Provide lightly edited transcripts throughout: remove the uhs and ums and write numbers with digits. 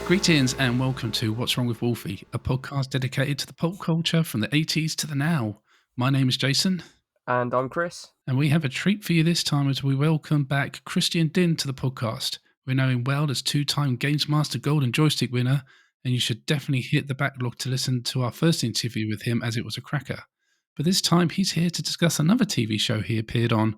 Greetings and welcome to What's Wrong with Wolfie, a podcast dedicated to the pop culture from the 80s to the now. My name is Jason. And I'm Chris. And we have a treat for you this time as we welcome back Christian Dinh to the podcast. We know him well as two-time GamesMaster Golden Joystick winner, and you should definitely hit the backlog to listen to our first interview with him as it was a cracker. But this time he's here to discuss another TV show he appeared on,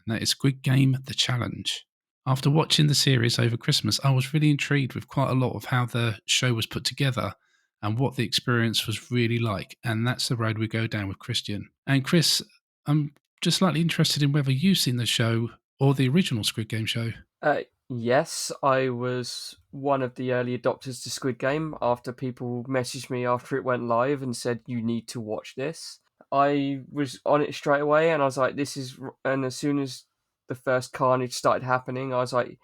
and that is Squid Game, The Challenge. After watching the series over Christmas, I was really intrigued with quite a lot of how the show was put together and what the experience was really like. And that's the road we go down with Christian. And Chris, I'm just slightly interested in whether you've seen the show or the original Squid Game show. Yes, I was one of the early adopters to Squid Game after people messaged me after it went live and said, you need to watch this. I was on it straight away and I was like, and as soon as the first carnage started happening, I was like,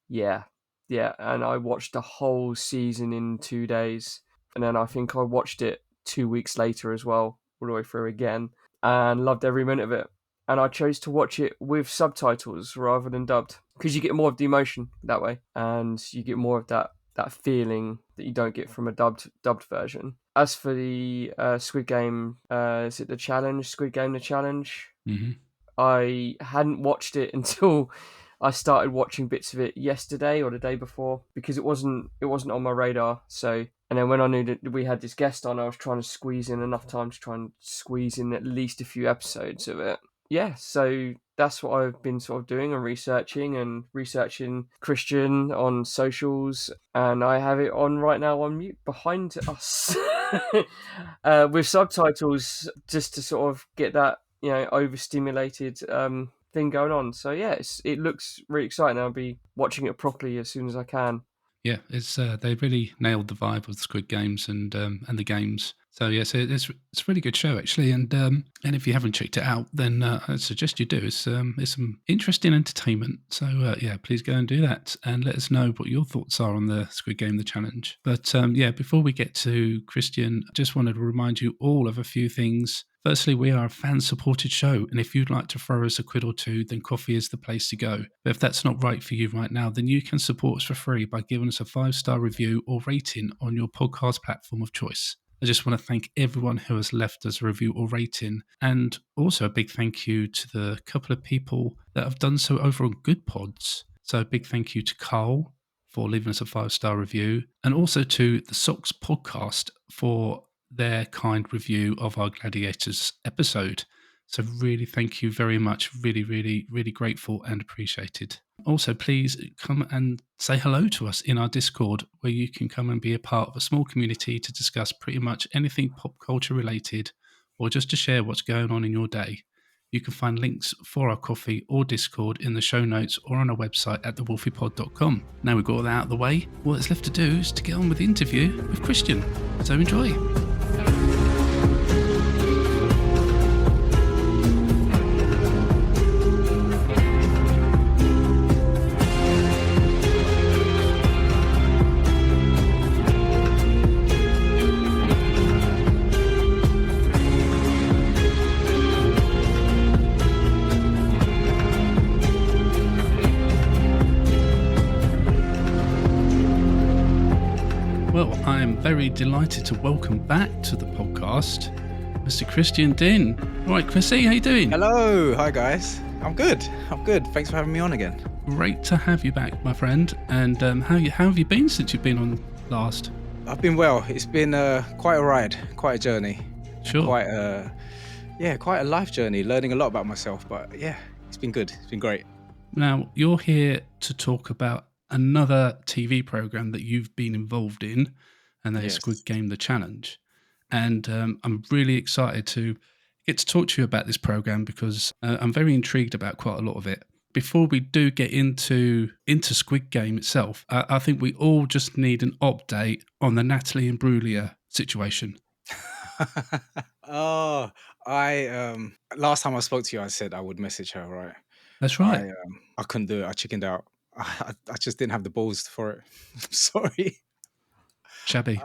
yeah. And I watched the whole season in 2 days. And then I think I watched it 2 weeks later as well, all the way through again, and loved every minute of it. And I chose to watch it with subtitles rather than dubbed because you get more of the emotion that way, and you get more of that feeling that you don't get from a dubbed version. As for the Squid Game, is it the challenge? Squid Game, the challenge. Mm-hmm. I hadn't watched it until I started watching bits of it yesterday or the day before because it wasn't on my radar. So, and then when I knew that we had this guest on, I was trying to squeeze in enough time to try and squeeze in at least a few episodes of it. Yeah, so that's what I've been sort of doing and researching Christian on socials, and I have it on right now on mute behind us with subtitles just to sort of get that overstimulated thing going on. So yeah, it looks really exciting. I'll be watching it properly as soon as I can. Yeah, it's they really nailed the vibe of the Squid Games and the games. So yes, it's a really good show actually, and if you haven't checked it out, then I suggest you do. It's some interesting entertainment. So yeah, please go and do that, and let us know what your thoughts are on the Squid Game, the challenge. But yeah, before we get to Christian, I just wanted to remind you all of a few things. Firstly, we are a fan-supported show, and if you'd like to throw us a quid or two, then coffee is the place to go. But if that's not right for you right now, then you can support us for free by giving us a 5-star review or rating on your podcast platform of choice. I just want to thank everyone who has left us a review or rating, and also a big thank you to the couple of people that have done so over on Good Pods. So a big thank you to Carl for leaving us a 5-star review, and also to the Socks Podcast for their kind review of our Gladiators episode. So really thank you very much. Really, really, really grateful and appreciated. Also, please come and say hello to us in our Discord, where you can come and be a part of a small community to discuss pretty much anything pop culture related, or just to share what's going on in your day. You can find links for our coffee or Discord in the show notes or on our website at thewolfiepod.com. Now we've got all that out of the way, all that's left to do is to get on with the interview with Christian. So enjoy. Well, I am very delighted to welcome back to the podcast Mr. Christian Dinh. All right, Chrissy, how you doing? Hello. Hi, guys. I'm good. Thanks for having me on again. Great to have you back, my friend. And how have you been since you've been on last? I've been well. It's been quite a ride, quite a journey. Sure. Quite a life journey, learning a lot about myself. But yeah, it's been good. It's been great. Now, you're here to talk about another TV program that you've been involved in, and that is Squid Game, The Challenge. And I'm really excited to get to talk to you about this program because I'm very intrigued about quite a lot of it. Before we do get into Squid Game itself, I think we all just need an update on the Natalie Imbruglia situation. Oh, last time I spoke to you, I said I would message her, right? That's right. I couldn't do it. I chickened out. I just didn't have the balls for it. I'm sorry. Shabby.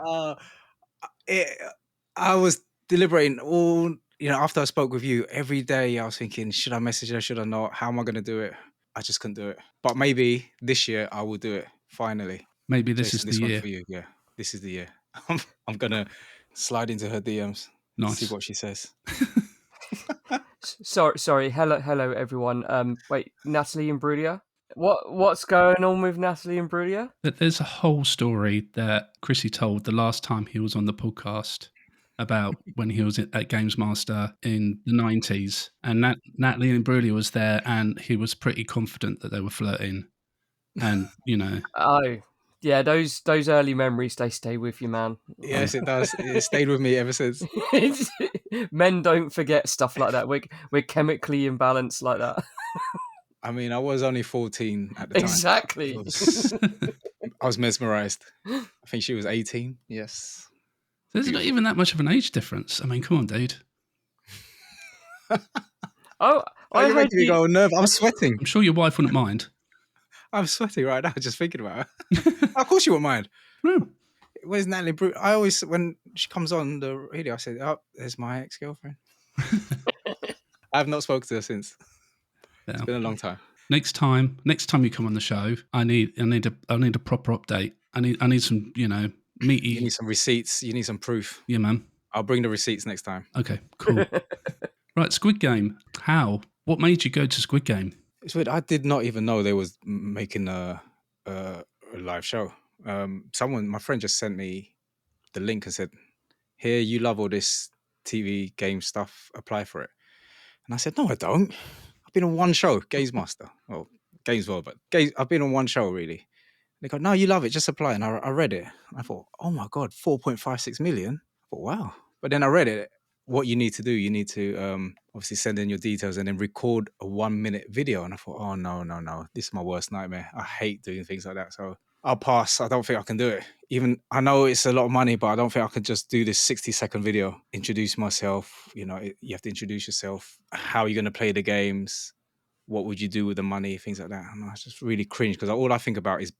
I was deliberating all, after I spoke with you, every day I was thinking, should I message her? Should I not? How am I going to do it? I just couldn't do it. But maybe this year I will do it, finally. Maybe this is Jason, the this one's year. for you. Yeah, this is the year. I'm gonna slide into her DMs, see Nice. what she says. Sorry. Hello, everyone. Wait, Natalie Imbruglia. What's going on with Natalie Imbruglia? There's a whole story that Chrissy told the last time he was on the podcast about when he was at GamesMaster in the 90s. And Natalie Imbruglia was there, and he was pretty confident that they were flirting. And, you know, Oh, yeah, those early memories, they stay with you, man. Yes, it does. It stayed with me ever since. Men don't forget stuff like that. We're chemically imbalanced like that. I mean, I was only 14 at the time. Exactly. I was mesmerized. I think she was 18. Yes. there's not even that much of an age difference. I mean, come on, dude. Oh, I You're heard making me you. go nervous. I'm sweating. I'm sure your wife wouldn't mind. I'm sweating right now just thinking about her. Of course you won't mind. No. Where's Natalie Brute? I always, when she comes on the radio, I say, "Oh, there's my ex-girlfriend." I have not spoken to her since. It's been a long time. Next time you come on the show, I need a proper update. I need some, meaty. You need some receipts. You need some proof. Yeah, man. I'll bring the receipts next time. Okay, cool. Right, Squid Game. How? What made you go to Squid Game? It's weird. I did not even know they was making a live show. My friend just sent me the link and said, "Here, you love all this TV game stuff. Apply for it." And I said, "No, I don't. I've been on one show, GamesMaster. Well, Games World, but I've been on one show really." They go, "No, you love it. Just apply." And I read it. I thought, "Oh my god, 4.56 million." I thought, "Wow." But then I read it. What you need to do, you need to obviously send in your details and then record a 1-minute video. And I thought, "Oh no, this is my worst nightmare. I hate doing things like that." So I'll pass. I don't think I can do it. Even I know it's a lot of money, but I don't think I can just do this 60-second video. Introduce myself. You have to introduce yourself. How are you going to play the games? What would you do with the money? Things like that. And I just really cringe because all I think about is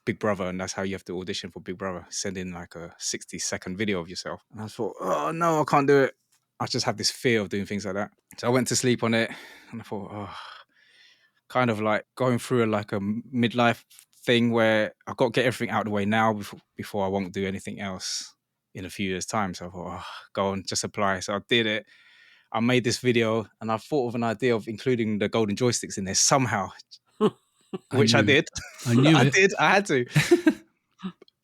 Big Brother, and that's how you have to audition for Big Brother. Send in like a 60-second video of yourself. And I thought, oh no, I can't do it. I just have this fear of doing things like that. So I went to sleep on it, and I thought, kind of like going through a midlife thing where I've got to get everything out of the way now before I won't do anything else in a few years' time. So I thought, go on, just apply. So I did it. I made this video, and I thought of an idea of including the golden joysticks in there somehow, which I did. I knew it. did. I had to.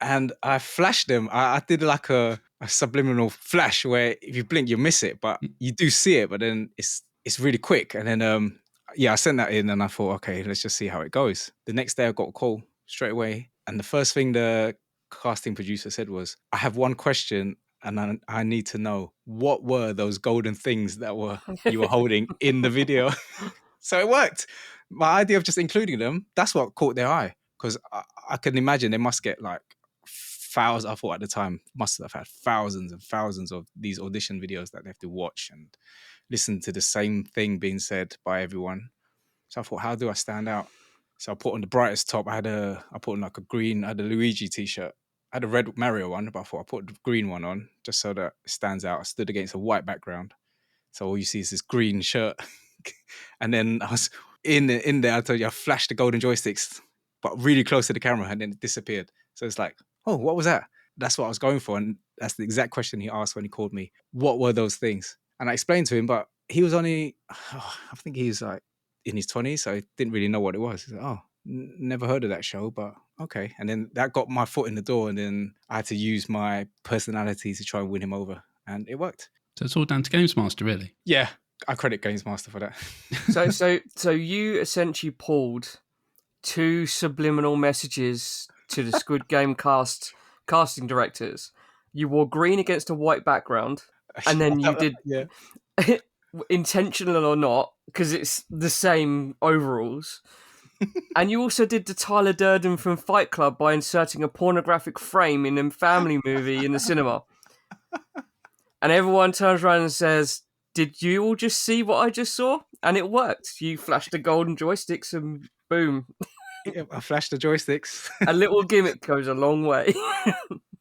And I flashed them. I did like a subliminal flash where if you blink, you miss it, but you do see it, but then it's really quick. And then, I sent that in and I thought, okay, let's just see how it goes. The next day I got a call straight away. And the first thing the casting producer said was, "I have one question and I need to know, what were those golden things that you were holding in the video?" So it worked. My idea of just including them, that's what caught their eye. Because I can imagine they must get like thousands. I thought at the time must have had thousands and thousands of these audition videos that they have to watch and listen to the same thing being said by everyone. So I thought, how do I stand out? So I put on the brightest top. I put on like a green, I had a Luigi t-shirt. I had a red Mario one, but I thought I put the green one on just so that it stands out. I stood against a white background. So all you see is this green shirt. And then I was in there, I told you, I flashed the golden joysticks, but really close to the camera, and then it disappeared. So it's like, oh, what was that? That's what I was going for. And that's the exact question he asked when he called me. What were those things? And I explained to him, but he was only, I think he was like in his 20s, so he didn't really know what it was. He said, "Oh, never heard of that show, but okay." And then that got my foot in the door, and then I had to use my personality to try and win him over, and it worked. So it's all down to GamesMaster, really. Yeah, I credit GamesMaster for that. So you essentially pulled 2 subliminal messages to the Squid Game casting directors. You wore green against a white background, and then you did, yeah, intentional or not, because it's the same overalls. And you also did the Tyler Durden from Fight Club by inserting a pornographic frame in a family movie in the cinema. And everyone turns around and says, "Did you all just see what I just saw?" And it worked. You flashed the golden joysticks and boom. Yeah, I flashed the joysticks. A little gimmick goes a long way.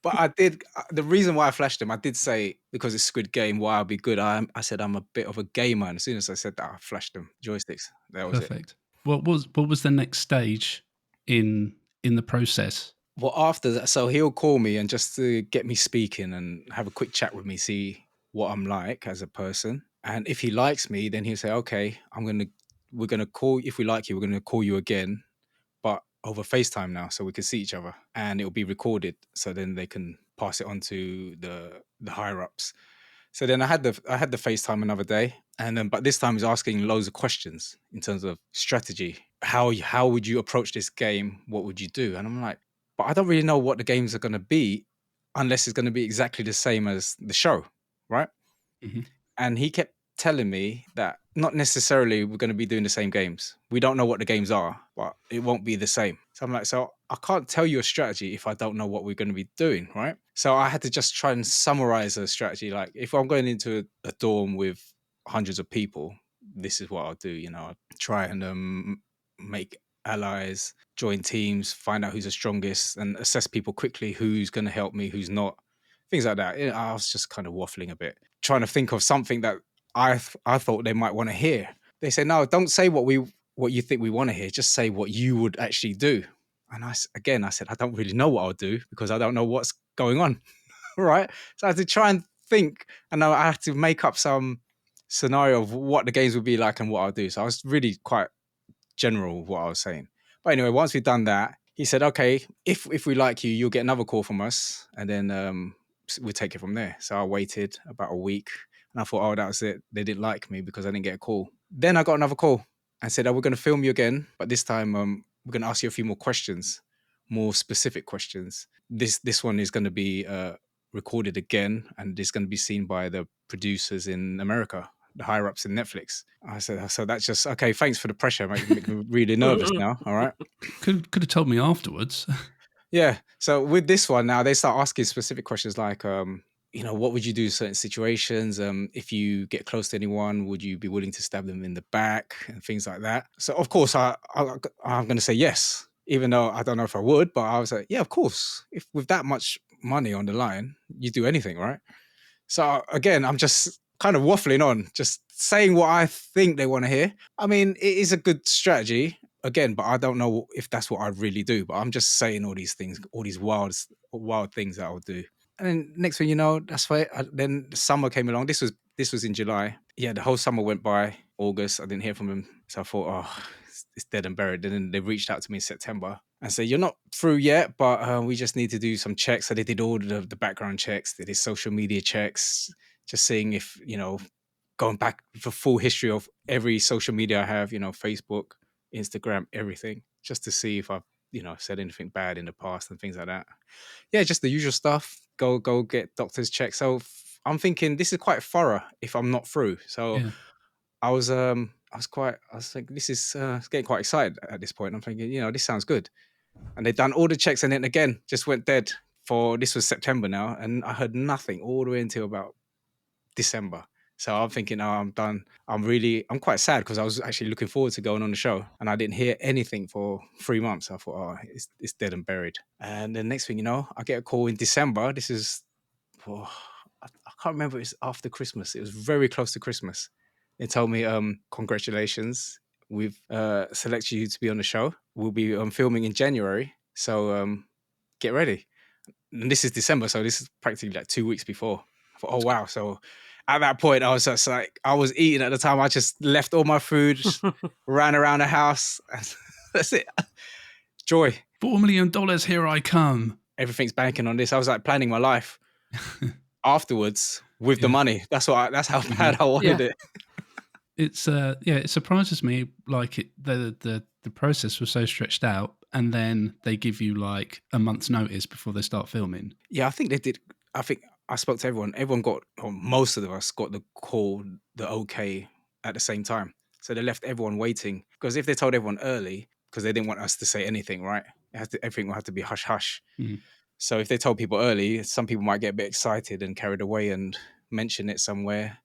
But I did, the reason why I flashed them, I did say, because it's Squid Game, why I'll be good. I said I'm a bit of a gamer. And as soon as I said that, I flashed them joysticks. That was Perfect. What was the next stage in the process? Well, after that, so he'll call me and just to get me speaking and have a quick chat with me, see what I'm like as a person. And if he likes me, then he'll say, okay, we're gonna call, if we like you, we're gonna call you again, but over FaceTime now, so we can see each other and it'll be recorded. So then they can pass it on to the higher ups. So then I had the FaceTime another day, and then but this time he's asking loads of questions in terms of strategy. How would you approach this game? What would you do? And I'm like, but I don't really know what the games are going to be, unless it's going to be exactly the same as the show, right? Mhm. And he kept telling me that not necessarily we're going to be doing the same games. We don't know what the games are, but it won't be the same. So I'm like, so I can't tell you a strategy if I don't know what we're going to be doing, right? So I had to just try and summarize a strategy. Like if I'm going into a dorm with hundreds of people, this is what I'll do. I try and make allies, join teams, find out who's the strongest, and assess people quickly. Who's going to help me? Who's not? Things like that. I was just kind of waffling a bit, trying to think of something that I thought they might want to hear. They say, no, don't say what you think we want to hear. Just say what you would actually do. And I said, I don't really know what I'll do because I don't know what's going on. Right. So I had to try and think, and I had to make up some scenario of what the games would be like and what I'll do. So I was really quite general with what I was saying. But anyway, once we've done that, he said, okay, if we like you, you'll get another call from us, and then we'll take it from there. So I waited about a week, and I thought, oh, that was it. They didn't like me because I didn't get a call. Then I got another call and said, oh, we're going to film you again, but this time we're going to ask you a few more questions, more specific questions. This one is going to be recorded again, and it's going to be seen by the producers in America, the higher ups in Netflix. I said, so that's just okay. Thanks for the pressure, mate. Make me really nervous now. All right. Could have told me afterwards. Yeah. So with this one now, they start asking specific questions like, what would you do in certain situations? If you get close to anyone, would you be willing to stab them in the back and things like that? So of course, I'm going to say yes, even though I don't know if I would. But I was like, yeah, of course. If with that much money on the line, you do anything, right? So again, I'm just kind of waffling on, just saying what I think they want to hear. I mean, it is a good strategy again, but I don't know if that's what I really do. But I'm just saying all these things, all these wild things that I'll do. And then next thing you know, that's why. Then the summer came along. This was in July. Yeah, the whole summer went by. August, I didn't hear from him, so I thought, oh, it's dead and buried. And then they reached out to me in September and said, you're not through yet, but we just need to do some checks. So they did all the background checks, they did social media checks, just seeing if, going back the full history of every social media I have, Facebook, Instagram, everything, just to see if I've, said anything bad in the past and things like that. Yeah, just the usual stuff. Go get doctors checked. So I'm thinking this is quite thorough if I'm not through. So Yeah. I was like, this is getting quite excited at this point. I'm thinking, this sounds good. And they'd done all the checks, and then again, just went dead for, this was September now, and I heard nothing all the way until about December. So I'm thinking, oh, I'm done. I'm quite sad because I was actually looking forward to going on the show, and I didn't hear anything for 3 months. I thought, oh, it's dead and buried. And then next thing you know, I get a call in December. This is, I can't remember. It's after Christmas. It was very close to Christmas. They told me, congratulations, we've selected you to be on the show. We'll be filming in January, so get ready. And this is December, so this is practically like 2 weeks before. I thought, oh wow! So at that point, I was just like, I was eating at the time. I just left all my food, just ran around the house. And that's it. Joy. $4 million, here I come. Everything's banking on this. I was like planning my life afterwards with the Yeah. money. That's how bad I wanted it. It's it surprises me, like the process was so stretched out, and then they give you like a month's notice before they start filming. Yeah, I think they did. I think I spoke to everyone. Everyone got, or most of us got the call, the okay at the same time. So they left everyone waiting, because if they told everyone early, because they didn't want us to say anything, right? Everything would have to be hush hush. Mm. So if they told people early, some people might get a bit excited and carried away and mention it somewhere,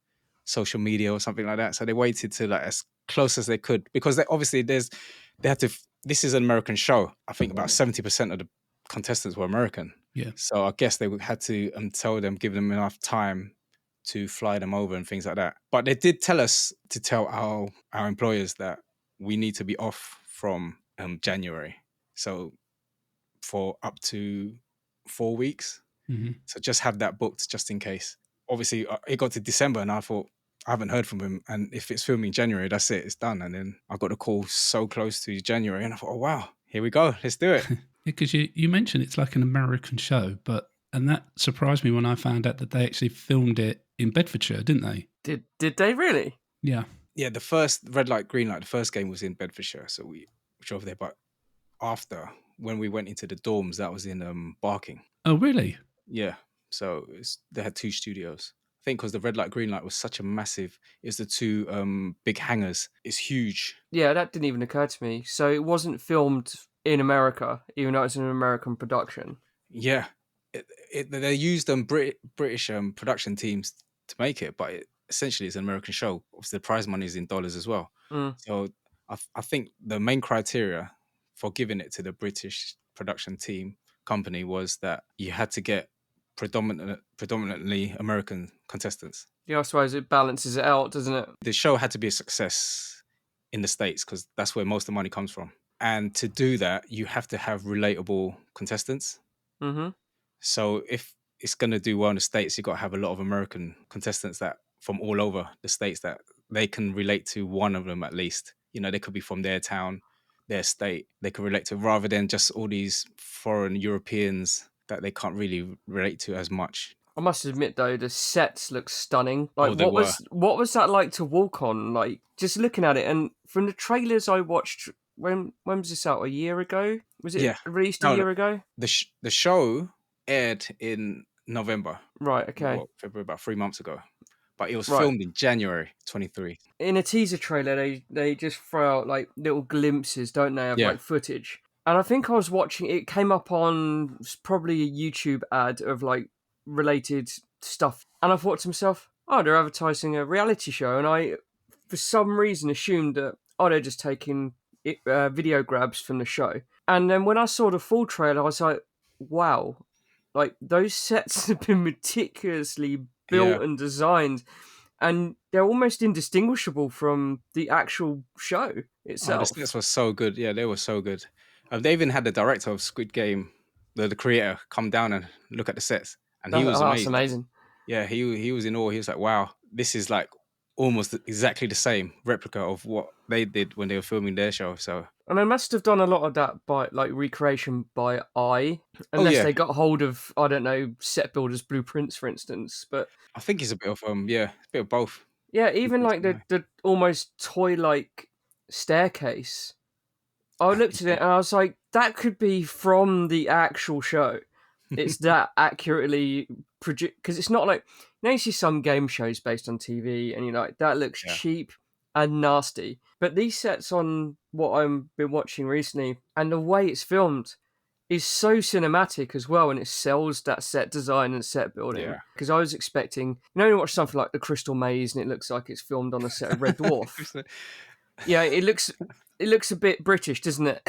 social media or something like that. So they waited to like as close as they could, because obviously they had to. This is an American show. I think about 70% of the contestants were American. Yeah. So I guess they had to give them enough time to fly them over and things like that. But they did tell us to tell our employers that we need to be off from January. So for up to 4 weeks. Mhm. So just have that booked just in case. Obviously, it got to December and I thought, I haven't heard from him. And if it's filming January, that's it, it's done. And then I got a call so close to January and I thought, oh, wow, here we go. Let's do it. Because you mentioned it's like an American show, and that surprised me when I found out that they actually filmed it in Bedfordshire, didn't they? Did they really? Yeah. Yeah, the first red light, green light, the first game was in Bedfordshire. So we drove there. But after, when we went into the dorms, that was in Barking. Oh, really? Yeah. So they had 2 studios. I think because the red light, green light was such a massive, it's the 2 big hangars. It's huge. Yeah, that didn't even occur to me. So it wasn't filmed in America, even though it's an American production. Yeah. They used British production teams to make it, but essentially it's an American show. Obviously, the prize money is in dollars as well. Mm. So I think the main criteria for giving it to the British production team company was that you had to get predominantly American contestants. Yeah, I suppose it balances it out, doesn't it? The show had to be a success in the States because that's where most of the money comes from. And to do that, you have to have relatable contestants. Mm-hmm. So if it's going to do well in the States, you've got to have a lot of American contestants that from all over the States that they can relate to one of them at least. You know, they could be from their town, their state. They could relate to rather than just all these foreign Europeans that they can't really relate to as much. I must admit though, the sets look stunning. Like, Oh, they were. what was that like to walk on? Like, just looking at it, and from the trailers I watched, when was this out? A year ago? Was it Yeah. released a No, year ago? The show aired in November. Right. Okay. Or February, about 3 months ago. But it was Right. filmed in January 23. In a teaser trailer, they just throw out like little glimpses, don't they, of Yeah. like footage. And I think I was watching. It came up on probably a YouTube ad of like related stuff, and I thought to myself, "Oh, they're advertising a reality show," and I, for some reason, assumed that they're just taking video grabs from the show. And then when I saw the full trailer, I was like, "Wow, like those sets have been meticulously built and designed." And they're almost indistinguishable from the actual show Oh, the itself. sets were so good. Yeah, they were so good. They even had the director of Squid Game, the creator, come down and look at the sets, and he was That's amazed. amazing. Yeah, he was in awe. He was like, "Wow, this is like almost exactly the same replica of what they did when they were filming their show." So, And they must have done a lot of that by like recreation by eye, unless yeah, they got hold of, I don't know, set builders blueprints, for instance. But I think it's a bit of a bit of both. yeah, even like the almost toy-like staircase. I looked at it and I was like, that could be from the actual show. It's that accurately produced, because it's not like, you see some game shows based on TV and you're like, that looks cheap and nasty. But these sets on what I've been watching recently and the way it's filmed is so cinematic as well, and it sells that set design and set building. Yeah. Because I was expecting, you watch something like The Crystal Maze and it looks like it's filmed on a set of Red Dwarf. Yeah, it looks a bit British, doesn't it?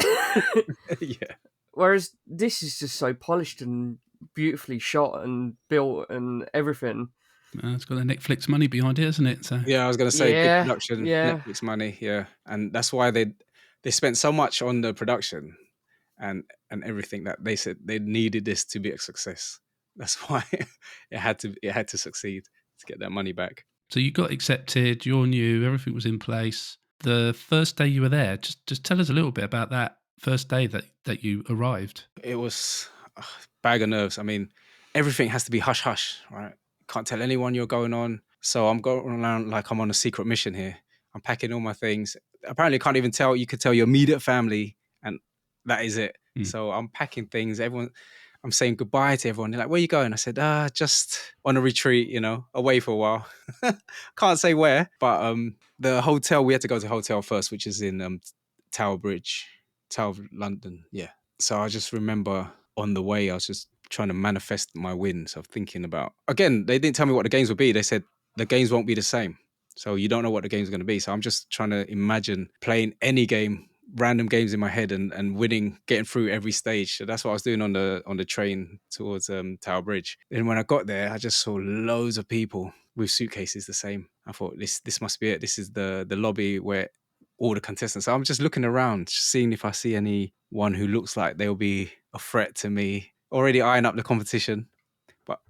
Yeah. Whereas this is just so polished and beautifully shot and built and everything. It's got the Netflix money behind it, isn't it? So Yeah, I was going to say Yeah, big production, yeah. Netflix money, yeah, and that's why they spent so much on the production and everything that they said they needed this to be a success. That's why it had to succeed to get that money back. So you got accepted, you're new, everything was in place. The first day you were there, just tell us a little bit about that first day that you arrived. It was a bag of nerves. I mean, everything has to be hush hush, right? Can't tell anyone you're going on. So I'm going around like I'm on a secret mission here. I'm packing all my things. Apparently, can't even tell. You could tell your immediate family, and that is it. So I'm packing things. I'm saying goodbye to everyone. They're like, "Where are you going?" I said, just on a retreat, away for a while. Can't say where, but the hotel, we had to go to a hotel first, which is in Tower Bridge, Tower of London. Yeah. So I just remember on the way, I was just trying to manifest my win. So thinking about, again, they didn't tell me what the games would be. They said the games won't be the same. So you don't know what the games are going to be. So I'm just trying to imagine playing any game, random games in my head and winning, getting through every stage. So that's what I was doing on the train towards Tower Bridge. And when I got there, I just saw loads of people with suitcases the same. I thought this must be it. This is the lobby where all the contestants. So I'm just looking around, seeing if I see anyone who looks like they'll be a threat to me. Already eyeing up the competition, but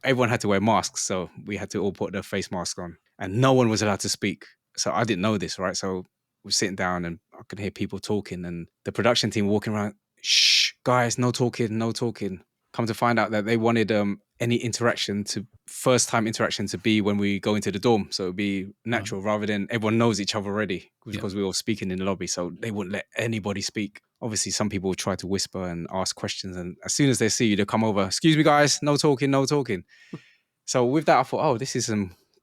everyone had to wear masks, so we had to all put the face mask on, and no one was allowed to speak. So I didn't know this, right? So we're sitting down, and I could hear people talking, and the production team walking around. Shh, guys, no talking, no talking. Come to find out that they wanted any first time interaction to be when we go into the dorm. So it'd be natural rather than everyone knows each other already because we were all speaking in the lobby. So they wouldn't let anybody speak. Obviously, some people would try to whisper and ask questions. And as soon as they see you, they'll come over. Excuse me, guys, no talking, no talking. So with that, I thought, oh, this is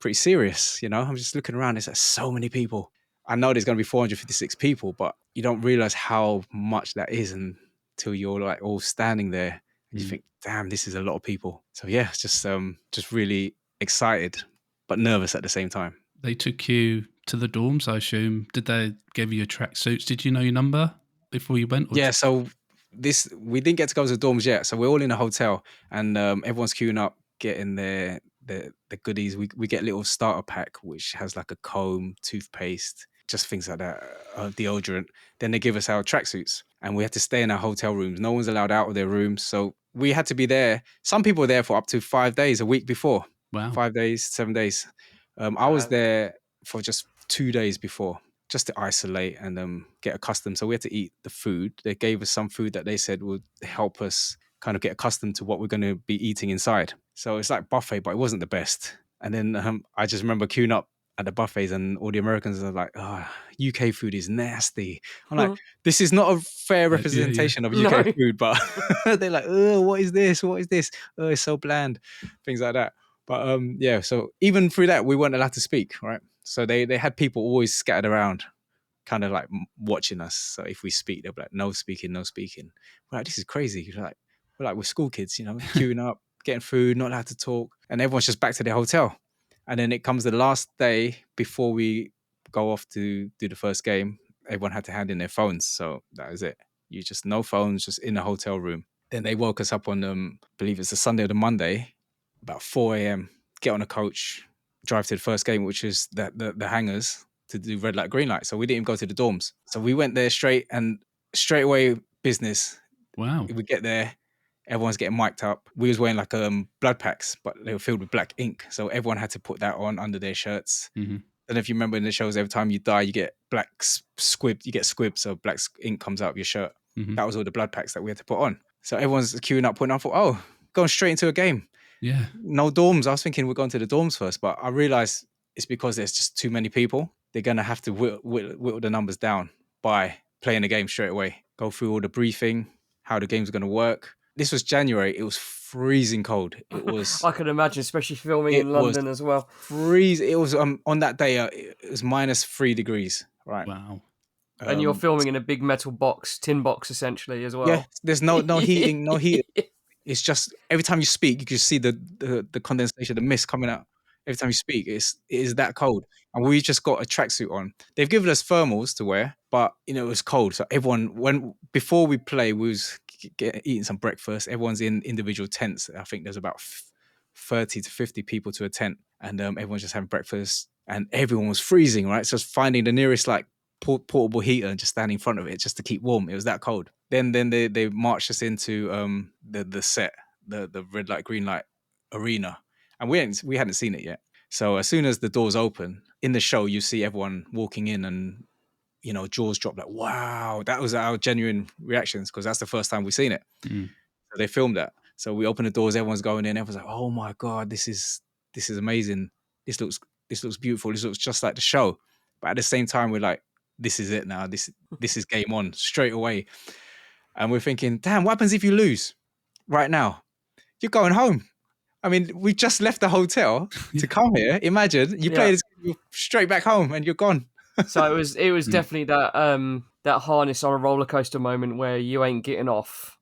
pretty serious. You know, I'm just looking around. There's like so many people. I know there's going to be 456 people, but you don't realize how much that is until you're like all standing there. And you think, damn, this is a lot of people. So yeah, just really excited, but nervous at the same time. They took you to the dorms, I assume. Did they give you your tracksuits? Did you know your number before you went? Yeah, so we didn't get to go to the dorms yet. So we're all in a hotel, and everyone's queuing up, getting the goodies. We get a little starter pack, which has like a comb, toothpaste, just things like that, deodorant. Then they give us our tracksuits, and we had to stay in our hotel rooms. No one's allowed out of their rooms. So we had to be there. Some people were there for up to 5 days, a week before. Wow. 5 days, 7 days. I was there for just 2 days before, just to isolate and get accustomed. So we had to eat the food. They gave us some food that they said would help us kind of get accustomed to what we're going to be eating inside. So it's like buffet, but it wasn't the best. And then I just remember queuing up at the buffets, and all the Americans are like, oh, UK food is nasty. I'm like, this is not a fair representation of UK food, but they're like, oh, what is this? What is this? Oh, it's so bland. Things like that. But yeah, so even through that, we weren't allowed to speak, right? So they had people always scattered around, kind of like watching us. So if we speak, they'll be like, no speaking, no speaking. We're like, this is crazy. We're school kids, you know, queuing up, getting food, not allowed to talk. And everyone's just back to their hotel. And then it comes the last day before we go off to do the first game. Everyone had to hand in their phones. So that is it. You just no phones, just in a hotel room. Then they woke us up on, I believe it's the Sunday or the Monday, about 4 a.m., get on a coach, drive to the first game, which is the hangars, to do red light, green light. So we didn't even go to the dorms. So we went there straight away business. Wow. We get there, everyone's getting mic'd up. We was wearing like blood packs, but they were filled with black ink. So everyone had to put that on under their shirts. Mm-hmm. And if you remember in the shows, every time you die, you get black squib, you get squibs, so black ink comes out of your shirt. Mm-hmm. That was all the blood packs that we had to put on. So everyone's queuing up, putting on. I thought, oh, going straight into a game. Yeah. No dorms. I was thinking we're going to the dorms first, but I realized it's because there's just too many people. They're going to have to whittle the numbers down by playing the game straight away. Go through all the briefing, how the game's going to work. This was January. It was freezing cold. It was. I can imagine, especially filming in London as well. It was on that day. It was -3 degrees. Right. Wow. And you're filming in a big metal box, tin box, essentially as well. Yeah. There's no heating, no heat. It's just every time you speak, you can see the condensation, the mist coming out. Every time you speak, it is that cold. And we just got a tracksuit on. They've given us thermals to wear, but it was cold. So everyone, before we play, we was eating some breakfast. Everyone's in individual tents. I think there's about 30 to 50 people to a tent, and everyone's just having breakfast. And everyone was freezing, right? So finding the nearest like portable heater and just standing in front of it just to keep warm. It was that cold. Then they marched us into the set, the red light, green light arena. And we hadn't seen it yet. So as soon as the doors open, in the show, you see everyone walking in and, jaws drop like, wow. That was our genuine reactions because that's the first time we've seen it. Mm. So they filmed that. So we open the doors, everyone's going in, everyone's like, oh my God, this is amazing. This looks beautiful. This looks just like the show. But at the same time, we're like, this is it now. This is game on straight away. And we're thinking, damn, what happens if you lose right now? You're going home. I mean, we just left the hotel to come here. Imagine you play this game, straight back home and you're gone. So it was definitely that harness on a roller coaster moment where you ain't getting off.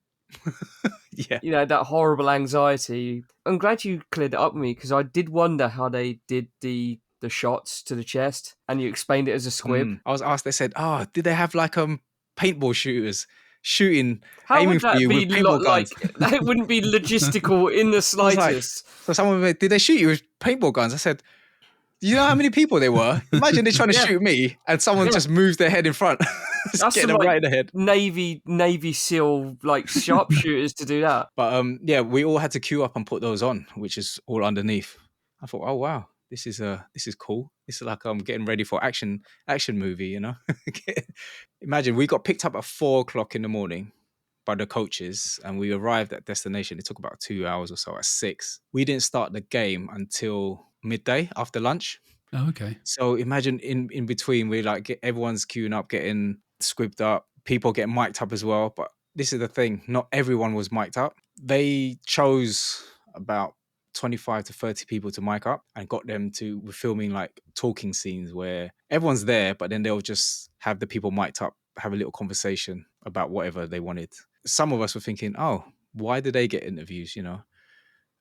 Yeah. That horrible anxiety. I'm glad you cleared it up with me because I did wonder how they did the shots to the chest, and you explained it as a squib. I was asked. They said, "Oh, did they have like paintball shooters shooting, how aiming would that for you be with paintball guns?" That wouldn't be logistical in the slightest. So someone went, "Did they shoot you with paintball guns?" I said, Do you know how many people there were? Imagine they're trying to Yeah. shoot me and someone Yeah. just moves their head in front. Just That's getting some them right like in the head. Navy SEAL like sharpshooters to do that. But yeah, we all had to queue up and put those on, which is all underneath. I thought, oh wow, this is cool. This is like I'm getting ready for action movie, you know. Imagine we got picked up at 4:00 in the morning by the coaches, and we arrived at destination. It took about 2 hours or so at 6. We didn't start the game until midday after lunch. Oh, okay. So imagine in between, we like everyone's queuing up, getting squibbed up, people getting mic'd up as well. But this is the thing, not everyone was mic'd up. They chose about 25 to 30 people to mic up and got them to, we're filming like talking scenes where everyone's there, but then they'll just have the people mic'd up, have a little conversation about whatever they wanted. Some of us were thinking, oh, why do they get interviews, you know?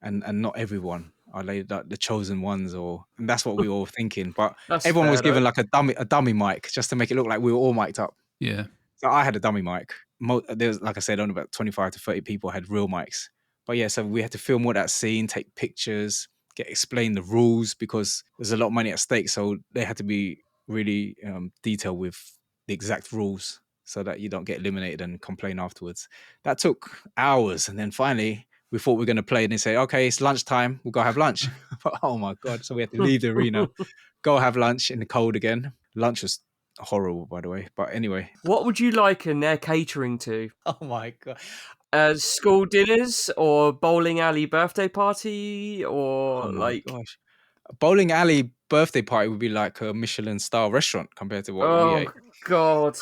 And not everyone are they the chosen ones, and that's what we were all thinking. But That's everyone was fair, given though. like a dummy mic just to make it look like we were all mic'd up. Yeah. So I had a dummy mic. There was, like I said, only about 25 to 30 people had real mics. But yeah, so we had to film all that scene, take pictures, explain the rules because there's a lot of money at stake. So they had to be really detailed with the exact rules so that you don't get eliminated and complain afterwards. That took hours, and then finally we thought we were going to play, and they say, okay, it's lunchtime, we'll go have lunch. Oh my God. So we had to leave the arena, go have lunch in the cold again. Lunch was horrible, by the way. But anyway. What would you liken their catering to? Oh my God. School dinners or bowling alley birthday party or Oh my like... gosh. A bowling alley birthday party would be like a Michelin star restaurant compared to what we Oh, ate. God.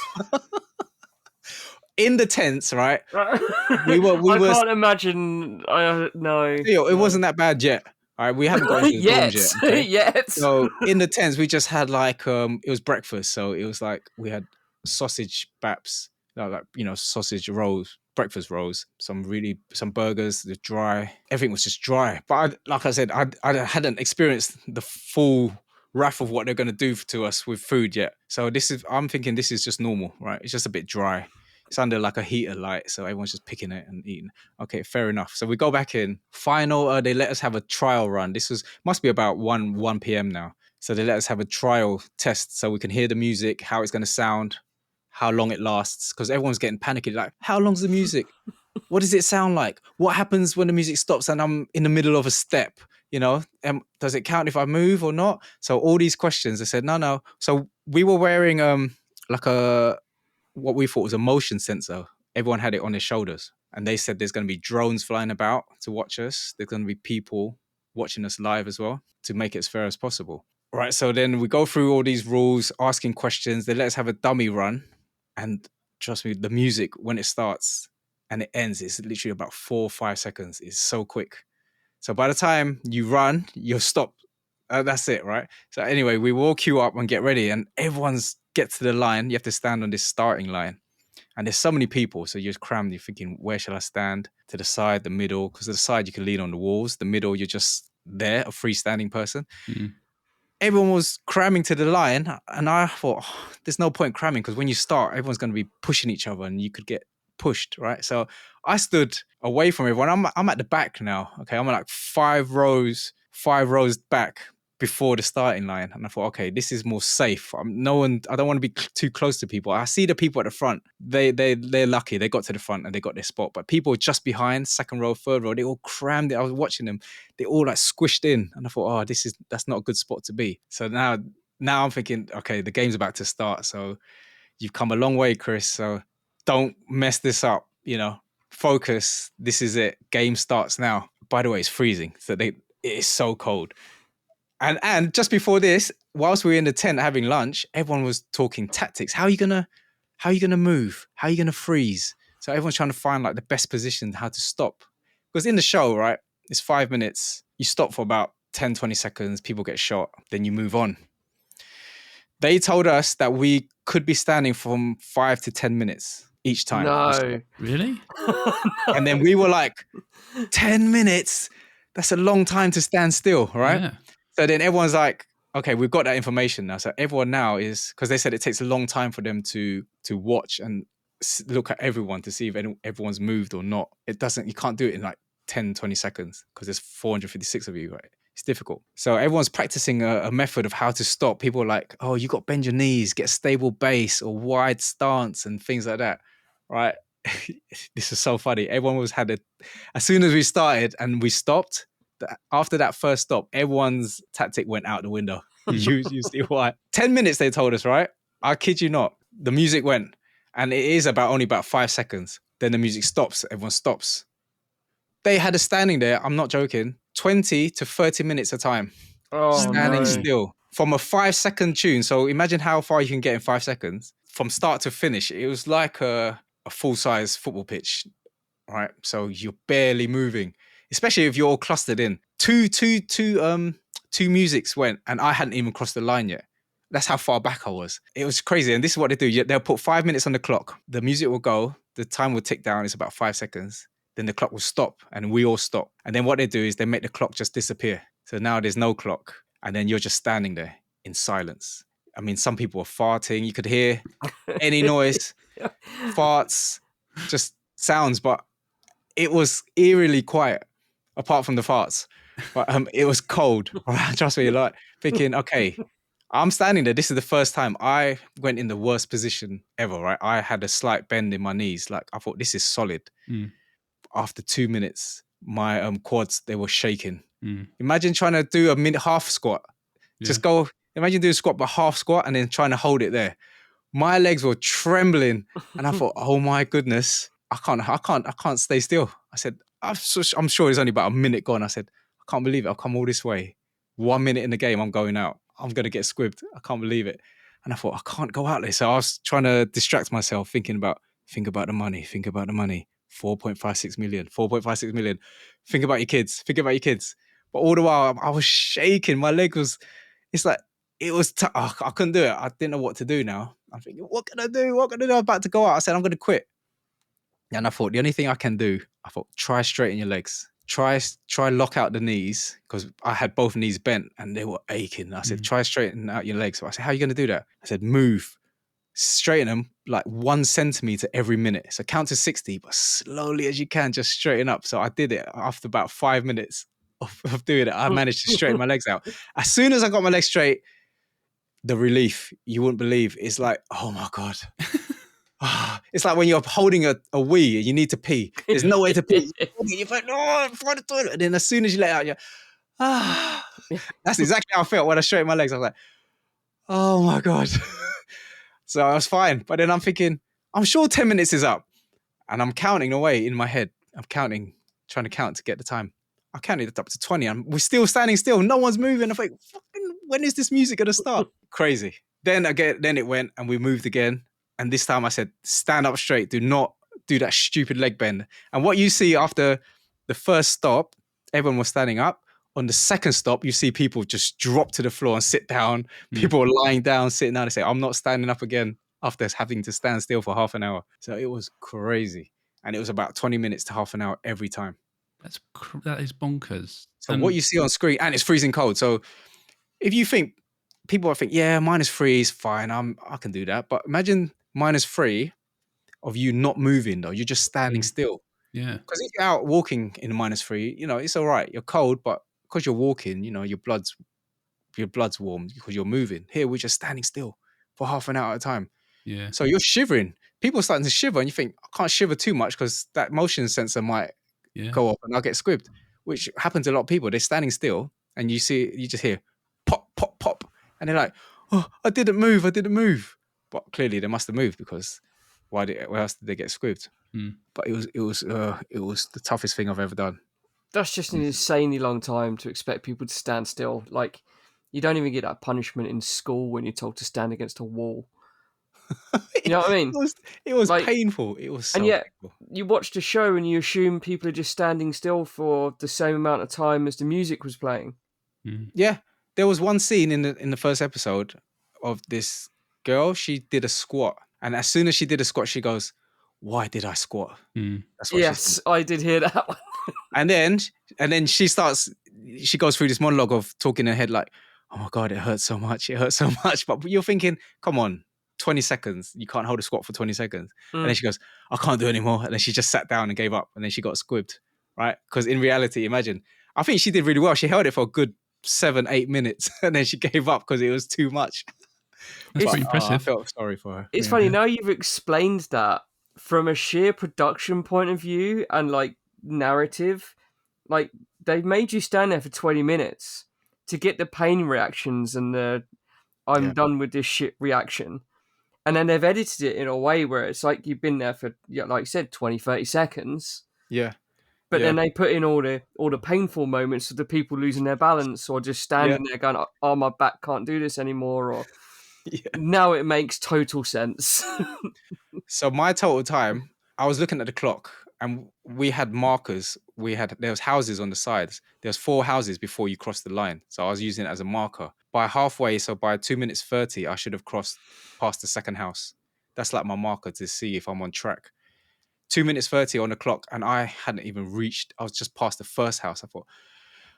In the tents, right? I can't imagine. No. It wasn't that bad yet. All right, we haven't got into the dorms yet. Okay? Yet. So in the tents, we just had like it was breakfast. So it was like we had sausage baps, like sausage rolls, breakfast rolls, some burgers, the dry. Everything was just dry. But like I said, I hadn't experienced the full wrath of what they're going to do to us with food yet. So I'm thinking this is just normal, right? It's just a bit dry. It's under like a heater light, so everyone's just picking it and eating. Okay, fair enough. So we go back in. Final, they let us have a trial run. Must be about 1 p.m. now. So they let us have a trial test so we can hear the music, how it's going to sound, how long it lasts. Because everyone's getting panicky. Like, how long's the music? What does it sound like? What happens when the music stops and I'm in the middle of a step? You know, does it count if I move or not? So all these questions, they said, no. So we were wearing what we thought was a motion sensor. Everyone had it on their shoulders. And they said there's going to be drones flying about to watch us. There's going to be people watching us live as well to make it as fair as possible. Right. So then we go through all these rules, asking questions. They let us have a dummy run. And trust me, the music, when it starts and it ends, it's literally about 4 or 5 seconds. It's so quick. So by the time you run, you're stopped. That's it, right? So anyway, we will queue up and get ready, and everyone's gets to the line. You have to stand on this starting line, and there's so many people, so you're just crammed. You're thinking, where shall I stand? To the side, the middle, because to the side you can lean on the walls. The middle, you're just there, a freestanding person. Mm. Everyone was cramming to the line, and I thought, there's no point cramming because when you start, everyone's going to be pushing each other, and you could get pushed, right? So I stood away from everyone. I'm at the back now. Okay, I'm like 5 rows back before the starting line, and I thought, okay, this is more safe. I don't want to be too close to people. I see the people at the front. They're lucky. They got to the front and they got their spot. But people just behind, second row, third row, they all crammed it. I was watching them. They all like squished in, and I thought, oh, that's not a good spot to be. So now I'm thinking, okay, the game's about to start. So you've come a long way, Chris. So don't mess this up. You know, focus. This is it. Game starts now. By the way, it's freezing. So it is so cold. And just before this, whilst we were in the tent having lunch, everyone was talking tactics. How are you gonna move? How are you gonna freeze? So everyone's trying to find like the best position, how to stop. Because in the show, right, it's 5 minutes. You stop for about 10, 20 seconds, people get shot, then you move on. They told us that we could be standing from 5 to 10 minutes each time. No. Really? And then we were like, 10 minutes? That's a long time to stand still, right? Yeah. So then everyone's like, okay, we've got that information now. So everyone now is, because they said it takes a long time for them to watch and look at everyone to see if everyone's moved or not. You can't do it in like 10, 20 seconds because there's 456 of you, right? It's difficult. So everyone's practicing a method of how to stop. People are like, oh, you got to bend your knees, get a stable base or wide stance and things like that, right? This is so funny. Everyone as soon as we started and we stopped, after that first stop, everyone's tactic went out the window. You see why? 10 minutes they told us, right? I kid you not. The music went, and it is only about 5 seconds. Then the music stops. Everyone stops. They had us standing there, I'm not joking, 20 to 30 minutes a time. Oh Standing no. still. From a 5-second tune. So imagine how far you can get in 5 seconds. From start to finish, it was like a full-size football pitch, right? So you're barely moving, especially if you're all clustered in. Two musics went, and I hadn't even crossed the line yet. That's how far back I was. It was crazy. And this is what they do. They'll put 5 minutes on the clock. The music will go. The time will tick down. It's about 5 seconds. Then the clock will stop, and we all stop. And then what they do is they make the clock just disappear. So now there's no clock. And then you're just standing there in silence. I mean, some people are farting. You could hear any noise, farts, just sounds. But it was eerily quiet, apart from the farts. But it was cold. Trust me, like thinking, okay, I'm standing there. This is the first time I went in the worst position ever, right? I had a slight bend in my knees. Like I thought, this is solid. After 2 minutes, my quads, they were shaking. Imagine trying to do a minute half squat. Just go, imagine doing a squat, but half squat and then trying to hold it there. My legs were trembling. And I thought, oh my goodness, I can't stay still. I said, I'm sure it's only about a minute gone. I said, I can't believe it. I've come all this way. 1 minute in the game, I'm going out. I'm going to get squibbed. I can't believe it. And I thought, I can't go out there. So I was trying to distract myself, think about the money. 4.56 million. Think about your kids. But all the while, I was shaking. My leg was, it's like, it was, I couldn't do it. I didn't know what to do now. I'm thinking, what can I do? I'm about to go out. I said, I'm going to quit. And I thought, the only thing I can do, try straighten your legs. Try lock out the knees, because I had both knees bent and they were aching. I said, try straighten out your legs. So I said, how are you going to do that? I said, move. Straighten them like 1 centimeter every minute. So count to 60, but slowly as you can, just straighten up. So I did it. After about 5 minutes of doing it, I managed to straighten my legs out. As soon as I got my legs straight, the relief, you wouldn't believe. It's like, oh my God. It's like when you're holding a wee and you need to pee. There's no way to pee. You're like, no, find the toilet. And then as soon as you let it out, you're, That's exactly how I felt when I straightened my legs. I was like, oh my God. So I was fine. But then I'm thinking, I'm sure 10 minutes is up. And I'm counting away in my head. I'm counting, trying to count to get the time. I counted it up to 20 and we're still standing still. No one's moving. I'm like, when is this music going to start? Crazy. Then it went and we moved again. And this time I said, stand up straight. Do not do that stupid leg bend. And what you see after the first stop, everyone was standing up. On the second stop, you see people just drop to the floor and sit down. People are lying down, sitting down. They say, I'm not standing up again after having to stand still for half an hour. So it was crazy. And it was about 20 minutes to half an hour every time. That is bonkers. So what you see on screen, and it's freezing cold. So if you think, people think, yeah, -3 is fine. I can do that. But imagine -3 of you not moving though. You're just standing still. Yeah. Because if you're out walking in -3, it's all right. You're cold, but because you're walking, your blood's warm because you're moving. Here, we're just standing still for half an hour at a time. Yeah. So you're shivering. People are starting to shiver, and you think, I can't shiver too much because that motion sensor might go off and I'll get squibbed, which happens to a lot of people. They're standing still, and you just hear pop, pop, pop, and they're like, oh, I didn't move. But clearly they must have moved, because why else did they get squibbed? But it was the toughest thing I've ever done. That's just an insanely long time to expect people to stand still. Like, you don't even get that punishment in school when you're told to stand against a wall. You know what I mean? It was like, painful. It was so painful. You watched a show and you assume people are just standing still for the same amount of time as the music was playing. Yeah, there was one scene in the first episode of this girl. She did a squat, and as soon as she did a squat, she goes, "Why did I squat?" That's what yes, I did hear that one. and then she goes through this monologue of talking in her head like, "Oh my God, it hurts so much. It hurts so much." But you're thinking, come on, 20 seconds. You can't hold a squat for 20 seconds. And then she goes, I can't do it anymore. And then she just sat down and gave up. And then she got squibbed, right? Because in reality, imagine, I think she did really well. She held it for a good 7-8 minutes, and then she gave up because it was too much. That's It's pretty But I impressive. felt sorry for her. It's Yeah. funny now you've explained that from a sheer production point of view and like narrative, like they've made you stand there for 20 minutes to get the pain reactions and the I'm Yeah. done with this shit reaction. And then they've edited it in a way where it's like you've been there for, like you said, 20, 30 seconds. Yeah. But Yeah. then they put in all the painful moments of the people losing their balance or just standing there going, "Oh, my back can't do this anymore." Or Yeah. now it makes total sense. So my total time, I was looking at the clock, and we had markers. There was houses on the sides. There was 4 houses before you crossed the line. So I was using it as a marker. By halfway, so by 2 minutes 30, I should have crossed past the second house. That's like my marker to see if I'm on track. 2 minutes 30 on the clock, and I hadn't even reached. I was just past the first house. I thought,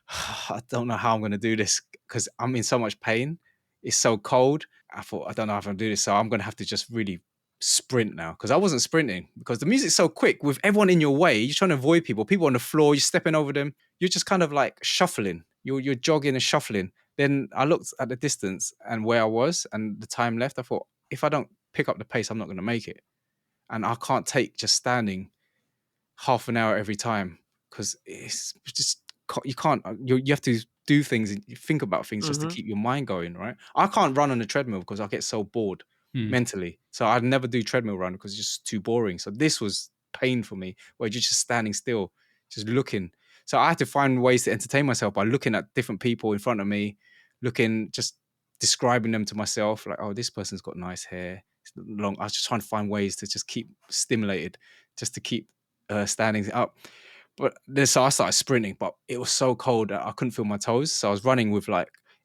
I don't know how I'm going to do this because I'm in so much pain. It's so cold. I thought, I don't know if I'm going to do this. So I'm going to have to just really sprint now, because I wasn't sprinting because the music's so quick with everyone in your way. You're trying to avoid people on the floor. You're stepping over them. You're just kind of like shuffling. You're jogging and shuffling. Then I looked at the distance and where I was and the time left. I thought, if I don't pick up the pace, I'm not going to make it. And I can't take just standing half an hour every time, because it's just, you can't, you have to do things and you think about things just to keep your mind going, right? I can't run on a treadmill because I get so bored mentally. So I'd never do treadmill run because it's just too boring. So this was pain for me, where you're just standing still, just looking. So I had to find ways to entertain myself by looking at different people in front of me, just describing them to myself, like, oh, this person's got nice hair. It's long. I was just trying to find ways to just keep stimulated, just to keep standing up. But then, so I started sprinting, but it was so cold that I couldn't feel my toes. So I was running with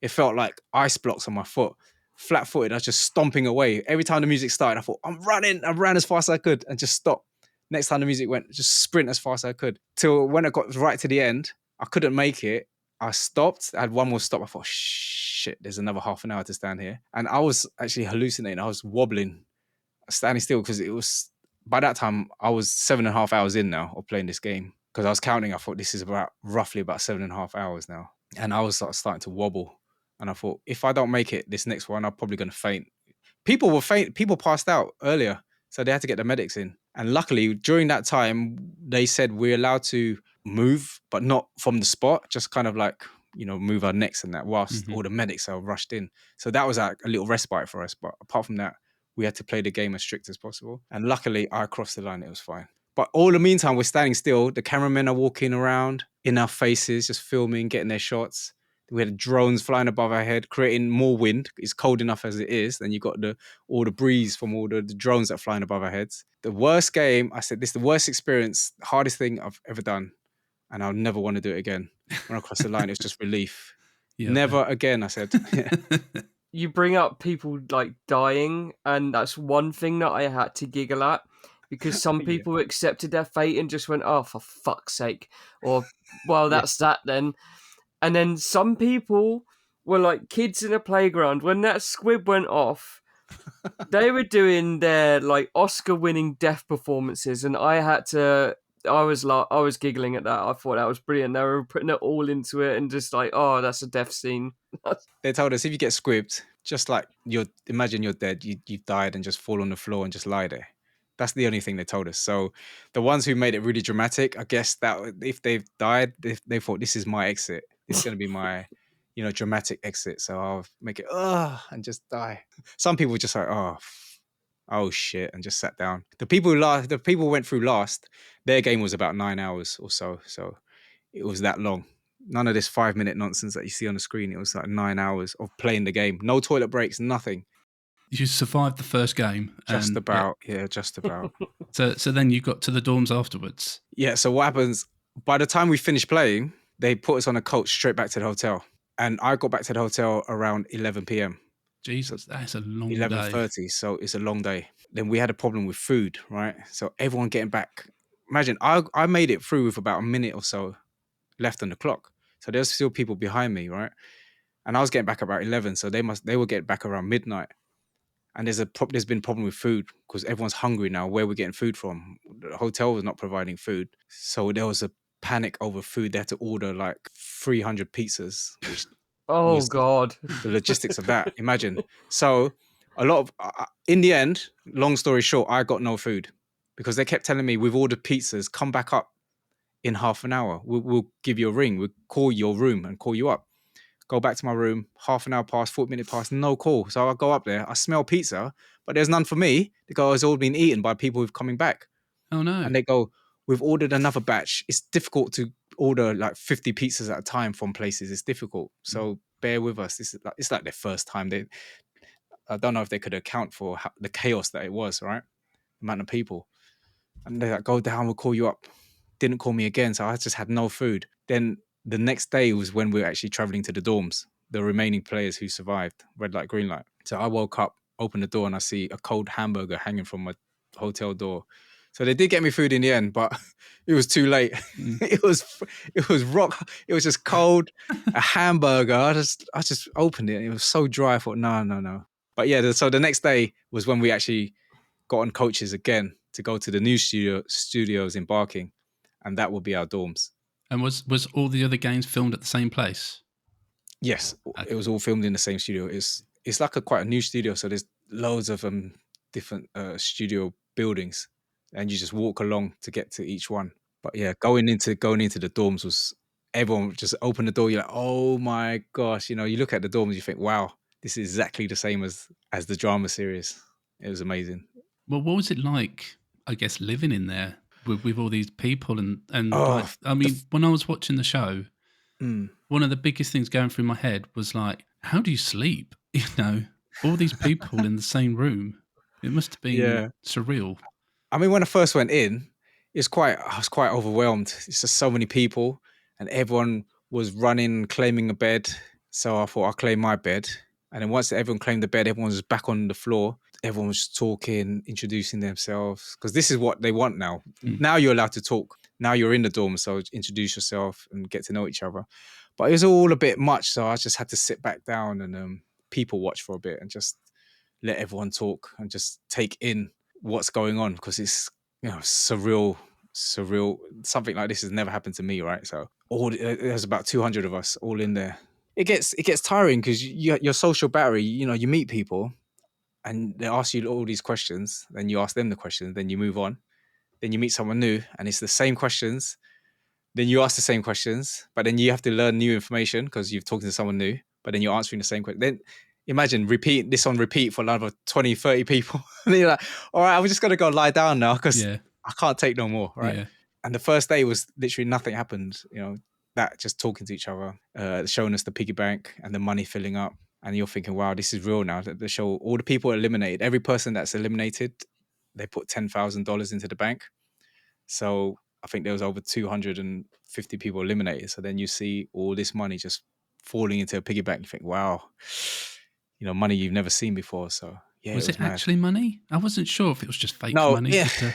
it felt like ice blocks on my foot, flat footed. I was just stomping away. Every time the music started, I thought, I'm running. I ran as fast as I could and just stopped. Next time the music went, just sprint as fast as I could. Till when I got right to the end, I couldn't make it. I stopped. I had one more stop. I thought, shit, there's another half an hour to stand here. And I was actually hallucinating. I was wobbling, standing still, because it was, by that time, I was 7.5 hours in now of playing this game, because I was counting. I thought, this is roughly about 7.5 hours now. And I was starting to wobble. And I thought, if I don't make it this next one, I'm probably going to faint. People passed out earlier, so they had to get the medics in. And luckily, during that time, they said we're allowed to move, but not from the spot, just kind of like, move our necks and that, whilst all the medics are rushed in. So that was like a little respite for us. But apart from that, we had to play the game as strict as possible. And luckily, I crossed the line. It was fine. But all the meantime, we're standing still. The cameramen are walking around in our faces, just filming, getting their shots. We had drones flying above our head, creating more wind. It's cold enough as it is. Then you got all the breeze from all the drones that are flying above our heads. The worst game, I said, this is the worst experience, hardest thing I've ever done. And I'll never want to do it again. When I crossed the line, it was just relief. Never again, I said. You bring up people like dying, and that's one thing that I had to giggle at, because some people accepted their fate and just went, oh, for fuck's sake. Or, well, that's that then. And then some people were like kids in a playground. When that squib went off, they were doing their like Oscar-winning death performances, and I was giggling at that. I thought that was brilliant. They were putting it all into it, and just like, oh, that's a death scene. They told us, if you get squibbed, just like imagine you're dead, you've died, and just fall on the floor and just lie there. That's the only thing they told us. So the ones who made it really dramatic, I guess that if they've died, they thought, this is my exit. This is going to be my, dramatic exit. So I'll make it, and just die. Some people just like, oh shit, and just sat down. The people who went through last, their game was about 9 hours or so. So it was that long. None of this 5-minute nonsense that you see on the screen. It was like 9 hours of playing the game. No toilet breaks, nothing. You survived the first game. Just about. So then you got to the dorms afterwards. Yeah, so what happens, by the time we finished playing, they put us on a coach straight back to the hotel. And I got back to the hotel around 11 p.m. Jesus, that's a long day. 11:30, so it's a long day. Then we had a problem with food, right? So everyone getting back. Imagine, I made it through with about a minute or so left on the clock. So there's still people behind me, right? And I was getting back about 11, so they will get back around midnight. And there's been a problem with food because everyone's hungry now. Where we're getting food from? The hotel was not providing food, so there was a panic over food. They had to order like 300 pizzas, which Oh God. The logistics of that. Imagine. So a lot of in the end, long story short, I got no food because they kept telling me we've ordered pizzas. Come back up in half an hour. We'll give you a ring. We'll call your room and call you up. Go back to my room. Half an hour past, 40 minutes past, no call. So I go up there. I smell pizza, but there's none for me because it's all been eaten by people who've coming back. Oh no. And they go, we've ordered another batch. It's difficult to order like 50 pizzas at a time from places. It's difficult. So bear with us. This is like, it's like their first time. I don't know if they could account for the chaos that it was, right? The amount of people. And they're like, go down, we'll call you up. Didn't call me again. So I just had no food. Then the next day was when we were actually traveling to the dorms, the remaining players who survived, red light, green light. So I woke up, opened the door, and I see a cold hamburger hanging from my hotel door. So they did get me food in the end, but it was too late. It was rock. It was just cold, a hamburger. I just opened it. And it was so dry. I thought, no. But yeah, so the next day was when we actually got on coaches again to go to the new studios in Barking, and that will be our dorms. And was all the other games filmed at the same place? Yes, it was all filmed in the same studio. It's like quite a new studio, so there's loads of different studio buildings, and you just walk along to get to each one. But yeah, going into the dorms was everyone would just open the door. You're like, oh my gosh, you look at the dorms, you think, wow, this is exactly the same as the drama series. It was amazing. Well, what was it like, I guess, living in there with all these people and Oh, like, I mean, when I was watching the show, one of the biggest things going through my head was like, how do you sleep? All these people in the same room. It must have been surreal. I mean, when I first went in, I was quite overwhelmed. It's just so many people, and everyone was running, claiming a bed. So I thought I'll claim my bed. And then once everyone claimed the bed, everyone was back on the floor. Everyone was talking, introducing themselves, because this is what they want now. Now you're allowed to talk. Now you're in the dorm, so introduce yourself and get to know each other. But it was all a bit much, so I just had to sit back down and people watch for a bit and just let everyone talk and just take in what's going on, because it's surreal. Something like this has never happened to me, right? So there's about 200 of us all in there. It gets tiring because your social battery, you meet people and they ask you all these questions, then you ask them the questions, then you move on, then you meet someone new and it's the same questions, then you ask the same questions, but then you have to learn new information because you've talked to someone new, but then you're answering the same question. Then imagine repeat this on repeat for another 20, 30 people. And you're like, all right, I'm just going to go lie down now because I can't take no more, right? Yeah. And the first day was literally nothing happened, that just talking to each other, showing us the piggy bank and the money filling up. And you're thinking, wow, this is real now. The show, all the people eliminated, every person that's eliminated, they put $10,000 into the bank. So I think there was over 250 people eliminated. So then you see all this money just falling into a piggy bank. You think, wow, money you've never seen before. So yeah, was it it actually money? I wasn't sure if it was just fake money. Yeah. But,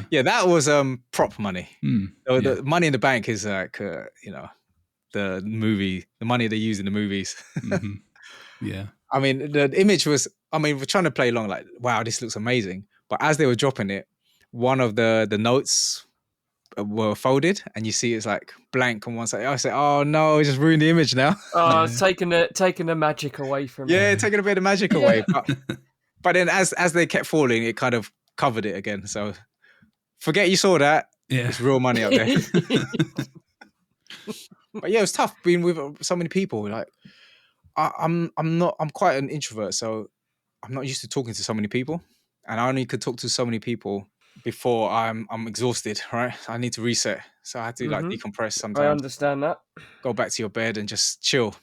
yeah, that was prop money. So yeah. the money in the bank is like the money they use in the movies. Mm-hmm. Yeah. I mean, the image was, we're trying to play along like, wow, this looks amazing. But as they were dropping it, one of the notes were folded and you see it's like blank on one side. I said, oh no, it just ruined the image now. It's taking the magic away from it. Yeah, taking a bit of magic away. But then as they kept falling, it kind of covered it again. So forget you saw that. Yeah. It's real money out there. But yeah, it was tough being with so many people. Like I'm quite an introvert, so I'm not used to talking to so many people. And I only could talk to so many people before I'm exhausted, right? I need to reset. So I had to like decompress sometimes. I understand that. Go back to your bed and just chill.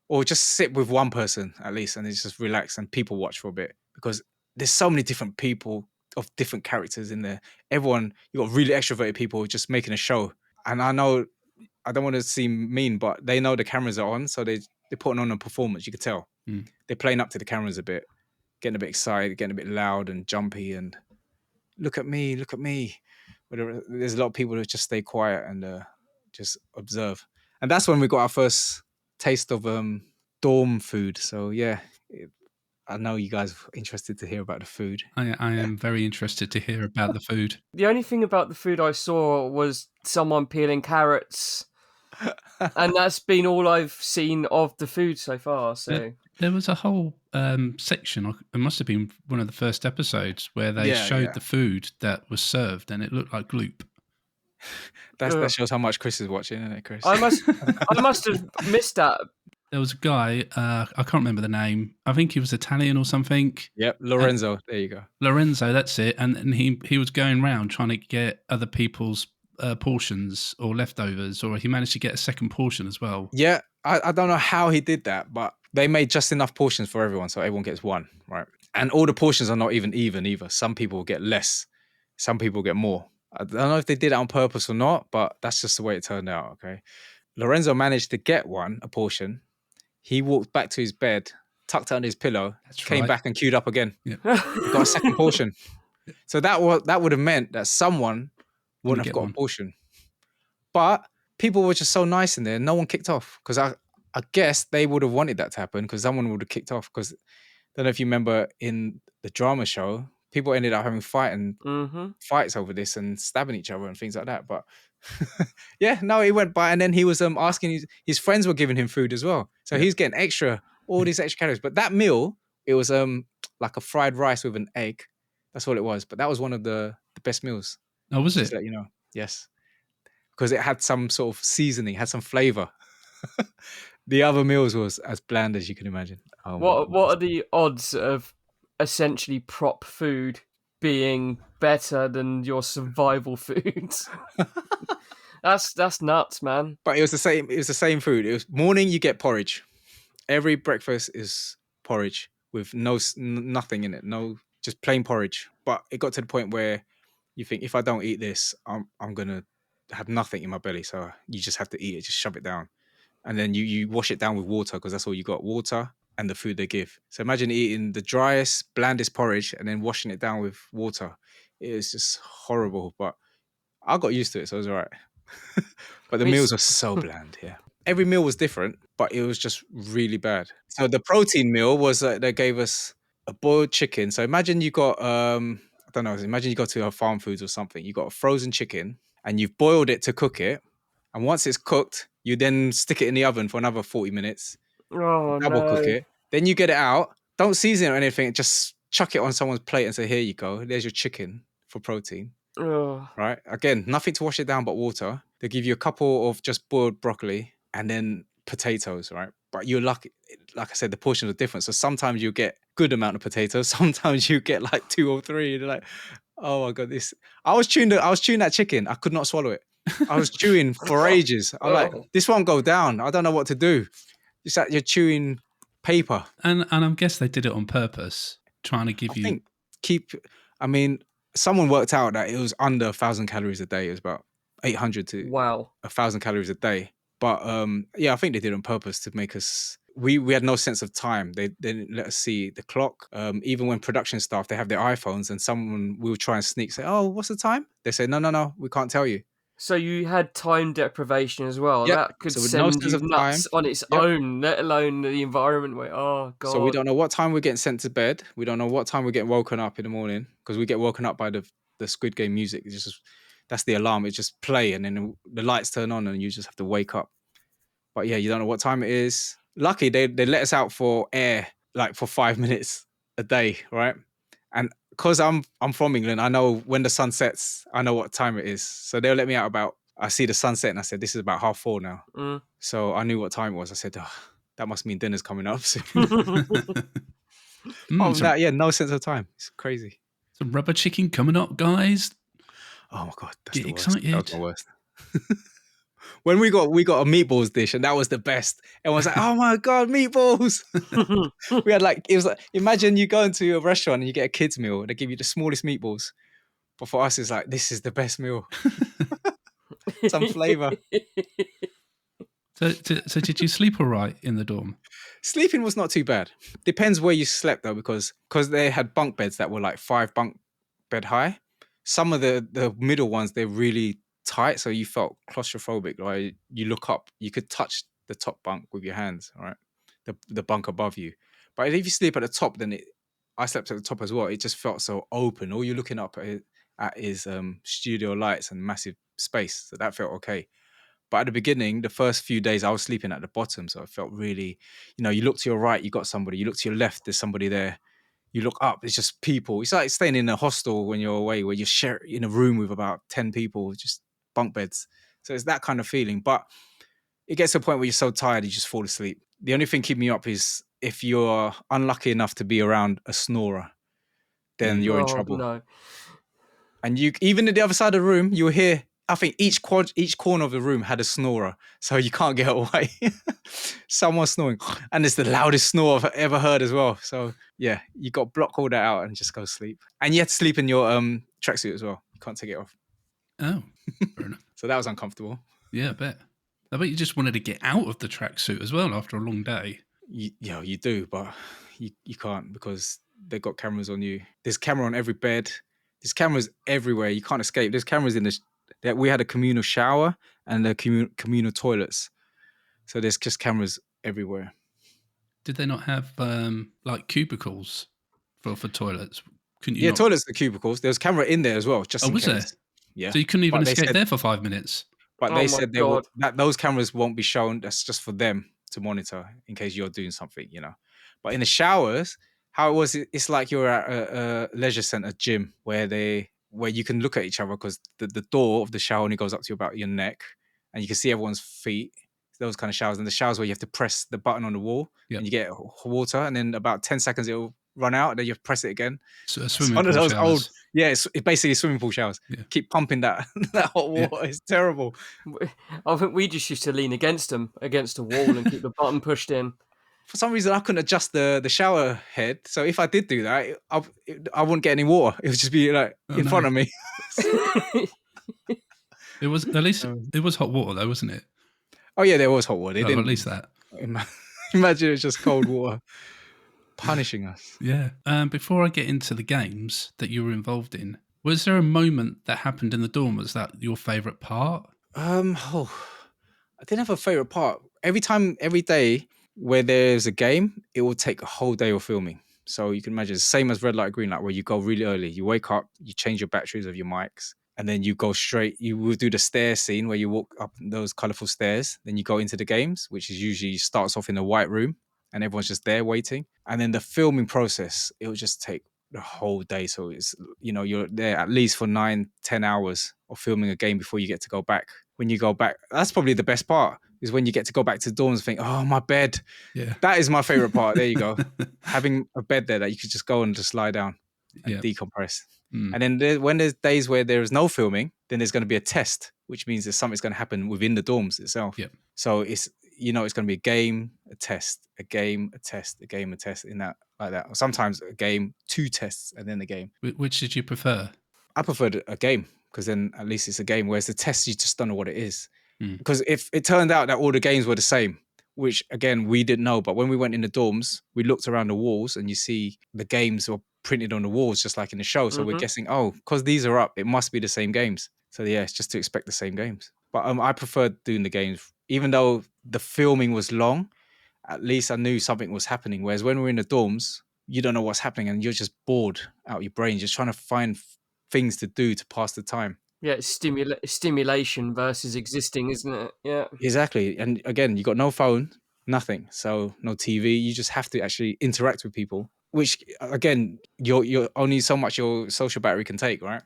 Or just sit with one person at least and just relax and people watch for a bit. Because there's so many different people of different characters in there. Everyone, you got really extroverted people just making a show. And I know, I don't want to seem mean, but they know the cameras are on. So they're putting on a performance, you could tell. They're playing up to the cameras a bit, getting a bit excited, getting a bit loud and jumpy and look at me. But there's a lot of people that just stay quiet and just observe. And that's when we got our first taste of dorm food. So yeah, I know you guys are interested to hear about the food. I am very interested to hear about the food. The only thing about the food I saw was someone peeling carrots And that's been all I've seen of the food so far. So There was a whole section, it must have been one of the first episodes, where they Yeah, showed yeah. the food that was served and it looked like gloop. That ugh. shows how much Chris is watching, isn't it, Chris? I must have missed that. There was a guy, I can't remember the name. I think he was Italian or something. Yep, Lorenzo. There you go. Lorenzo, that's it. And he was going around trying to get other people's portions or leftovers, or he managed to get a second portion as well. Yeah, I don't know how he did that, but they made just enough portions for everyone, so everyone gets one, right? And all the portions are not even either. Some people get less, some people get more. I don't know if they did it on purpose or not, but that's just the way it turned out, okay? Lorenzo managed to get a portion. He walked back to his bed, tucked it under his pillow, That's came right. back and queued up again. Yeah. He got a second portion. So that would have meant that someone wouldn't have get got one. a portion. But people were just so nice in there. No one kicked off because I guess they would have wanted that to happen because someone would have kicked off. Because I don't know if you remember in the drama show, people ended up having fights over this and stabbing each other and things like that. But yeah, no, he went by and then he was asking his friends were giving him food as well. So he's getting all these extra calories. But that meal, it was like a fried rice with an egg. That's what it was. But that was one of the best meals. Oh, was Just it? to let you know. Yes. Because it had some sort of seasoning, had some flavor. The other meals was as bland as you can imagine. Oh my What goodness. are the odds of essentially prop food being better than your survival foods? That's nuts, man. But it was the same. It was the same food. It was morning. You get porridge. Every breakfast is porridge with nothing in it. No, just plain porridge. But it got to the point where you think, if I don't eat this, I'm gonna have nothing in my belly. So you just have to eat it. Just shove it down, and then you wash it down with water because that's all you got: water and the food they give. So imagine eating the driest, blandest porridge and then washing it down with water. It is just horrible. But I got used to it, so it was all right. But the meals were so bland, yeah. Every meal was different, but it was just really bad. So the protein meal was they gave us a boiled chicken. So imagine you got I don't know, imagine you go to a farm foods or something. You got a frozen chicken and you've boiled it to cook it. And once it's cooked, you then stick it in the oven for another 40 minutes, Oh double cook no. it. Then you get it out. Don't season it or anything. Just chuck it on someone's plate and say, here you go. There's your chicken for protein. Ugh. Right? Again, nothing to wash it down but water. They give you a couple of just boiled broccoli and then potatoes, right? But you're lucky, like I said, the portions are different. So sometimes you get good amount of potatoes, sometimes you get like 2 or 3. You're like, oh my god, this. I was chewing that chicken. I could not swallow it. I was chewing for ages. I'm like, this won't go down. I don't know what to do. It's like you're chewing paper. And I guess they did it on purpose, trying to give you. I mean, someone worked out that it was under 1,000 calories a day. It was about 800 to 1,000 calories a day. But yeah, I think they did it on purpose to make us. We had no sense of time. They didn't let us see the clock. Even when production staff, they have their iPhones, and we would try and say, "Oh, what's the time?" They say, "No, we can't tell you." So you had time deprivation as well. Yep. That could So with no send sense you of time. nuts on its Yep. own, let alone the environment where, oh god. So we don't know what time we're getting sent to bed. We don't know what time we're getting woken up in the morning because we get woken up by the Squid Game music. It's just that's the alarm. It just play and then the lights turn on and you just have to wake up. But yeah, you don't know what time it is. Lucky they let us out for air like for 5 minutes a day, right? And because I'm from England, I know when the sun sets, I know what time it is. So they'll let me out I see the sunset and I said, this is about 4:30 now. So I knew what time it was. I said, oh, that must mean dinner's coming up soon. Yeah, no sense of time. It's crazy. Some rubber chicken coming up, guys. Oh my god, that's Get the worst. excited. That was the worst. When we got a meatballs dish and that was the best. Everyone's like, oh my god, meatballs. We had it was like, imagine you go into a restaurant and you get a kids meal and they give you the smallest meatballs. But for us, it's like, this is the best meal. Some flavor. So did you sleep all right in the dorm? Sleeping was not too bad. Depends where you slept though, because they had bunk beds that were like 5 bunk bed high. Some of the middle ones, they're really tight, so you felt claustrophobic. Like you look up, you could touch the top bunk with your hands, right? The bunk above you. But if you sleep at the top, then I slept at the top as well. It just felt so open. All you're looking up at is studio lights and massive space. So that felt okay. But at the beginning, the first few days, I was sleeping at the bottom. So I felt really, you look to your right, you got somebody. You look to your left, there's somebody there. You look up, it's just people. It's like staying in a hostel when you're away, where you share in a room with about 10 people, just bunk beds. So it's that kind of feeling. But it gets to a point where you're so tired, you just fall asleep. The only thing keeping me up is if you're unlucky enough to be around a snorer, then you're in trouble. No. And you, even at the other side of the room, you'll hear, I think each corner of the room had a snorer, so you can't get away. Someone snoring, and it's the loudest snore I've ever heard as well. So yeah, you got to block all that out and just go sleep. And you have to sleep in your tracksuit as well. You can't take it off. Oh, fair enough. So that was uncomfortable. Yeah, I bet. I bet you just wanted to get out of the tracksuit as well after a long day. You do, but you can't, because they've got cameras on you. There's camera on every bed. There's cameras everywhere. You can't escape. There's cameras in we had a communal shower and the communal toilets. So there's just cameras everywhere. Did they not have like cubicles for toilets? Couldn't you? Yeah, not... toilets are cubicles. There's camera in there as well, just in was case. There? Yeah. So you couldn't even escape there for 5 minutes. But they said that those cameras won't be shown. That's just for them to monitor in case you're doing something, But in the showers, how it was, it's like you're at a leisure center gym where you can look at each other, because the door of the shower only goes up to about your neck, and you can see everyone's feet. Those kind of showers. And the showers where you have to press the button on the wall, and you get water, and then about 10 seconds it'll run out, and then you have to press it again. So swimming one pool of those showers. Old, it's basically swimming pool showers. Yeah. Keep pumping that hot water. Yeah. It's terrible. I think we just used to lean against a wall and keep the button pushed in. For some reason, I couldn't adjust the shower head. So if I did do that, I wouldn't get any water. It would just be like in front of me. It was, at least it was hot water though, wasn't it? Oh yeah, there was hot water. At least that. Imagine it's just cold water punishing us. Yeah. Before I get into the games that you were involved in, was there a moment that happened in the dorm? Was that your favourite part? I didn't have a favourite part. Every day where there's a game, it will take a whole day of filming. So you can imagine, same as red light, green light, where you go really early. You wake up, you change your batteries of your mics, and then you go straight. You will do the stair scene where you walk up those colourful stairs. Then you go into the games, which is usually starts off in a white room, and everyone's just there waiting. And then the filming process, it will just take the whole day. So it's, you're there at least for 9-10 hours of filming a game before you get to go back. When you go back, that's probably the best part, is when you get to go back to the dorms and think, oh, my bed. Yeah. That is my favorite part. There you go. Having a bed there that you could just go and just lie down and decompress. And then when there's days where there is no filming, then there's going to be a test, which means that something's going to happen within the dorms itself. Yep. So it's, it's going to be a game, a test, a game, a test, a game, a test, in that, like that. Or sometimes a game, 2 tests, and then a game. Which did you prefer? I preferred a game, because then at least it's a game, whereas the test, you just don't know what it is. Because if it turned out that all the games were the same, which again, we didn't know, but when we went in the dorms, we looked around the walls and you see the games were printed on the walls, just like in the show. So we're guessing, because these are up, it must be the same games. So yeah, it's just to expect the same games. But I preferred doing the games, even though the filming was long. At least I knew something was happening. Whereas when we're in the dorms, you don't know what's happening and you're just bored out of your brain, just trying to find things to do to pass the time. Yeah, it's stimulation versus existing, isn't it? Yeah, exactly. And again, you got no phone, nothing, so no TV. You just have to actually interact with people, which again, you're only so much your social battery can take, right?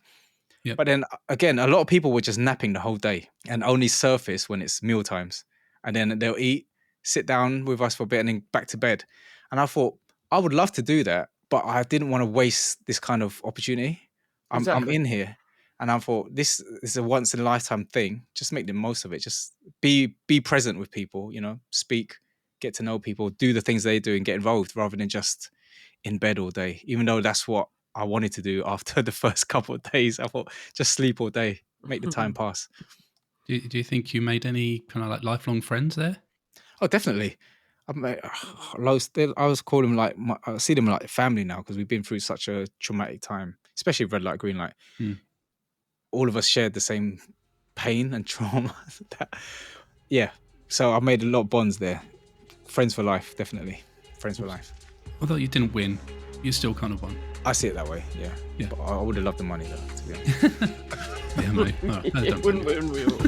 Yep. But then again, a lot of people were just napping the whole day and only surface when it's meal times, and then they'll eat, sit down with us for a bit, and then back to bed. And I thought I would love to do that, but I didn't want to waste this kind of opportunity. I'm in here. And I thought, this is a once in a lifetime thing. Just make the most of it. Just be present with people, speak, get to know people, do the things they do and get involved, rather than just in bed all day. Even though that's what I wanted to do after the first couple of days. I thought, just sleep all day, make the time pass. Do you think you made any kind of like lifelong friends there? Oh, definitely. I've made loads. I was calling them I see them like family now, because we've been through such a traumatic time, especially red light, green light. All of us shared the same pain and trauma. Yeah. So I made a lot of bonds there. Friends for life, definitely. Friends for life. Although you didn't win, you still kind of won. I see it that way, yeah. But I would have loved the money, though, to be honest. Yeah, mate. Oh, wouldn't we all?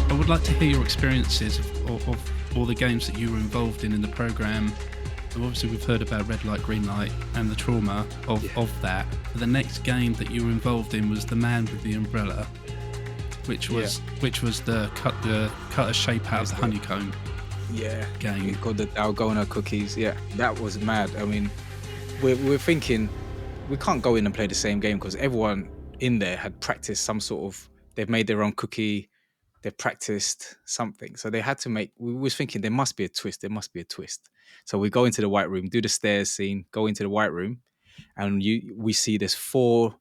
I would like to hear your experiences of all the games that you were involved in the program. So obviously, we've heard about Red Light, Green Light, and the trauma of that. But the next game that you were involved in was The Man with the Umbrella, which was the cut a shape out of the honeycomb. Yeah, game called the Dalgona cookies. Yeah, that was mad. I mean, we're thinking we can't go in and play the same game because everyone in there had practiced some sort of. They've made their own cookie. They've practiced something, so they had to make. We was thinking there must be a twist. There must be a twist. So we go into the white room, do the stairs scene, go into the white room, and we see there's 4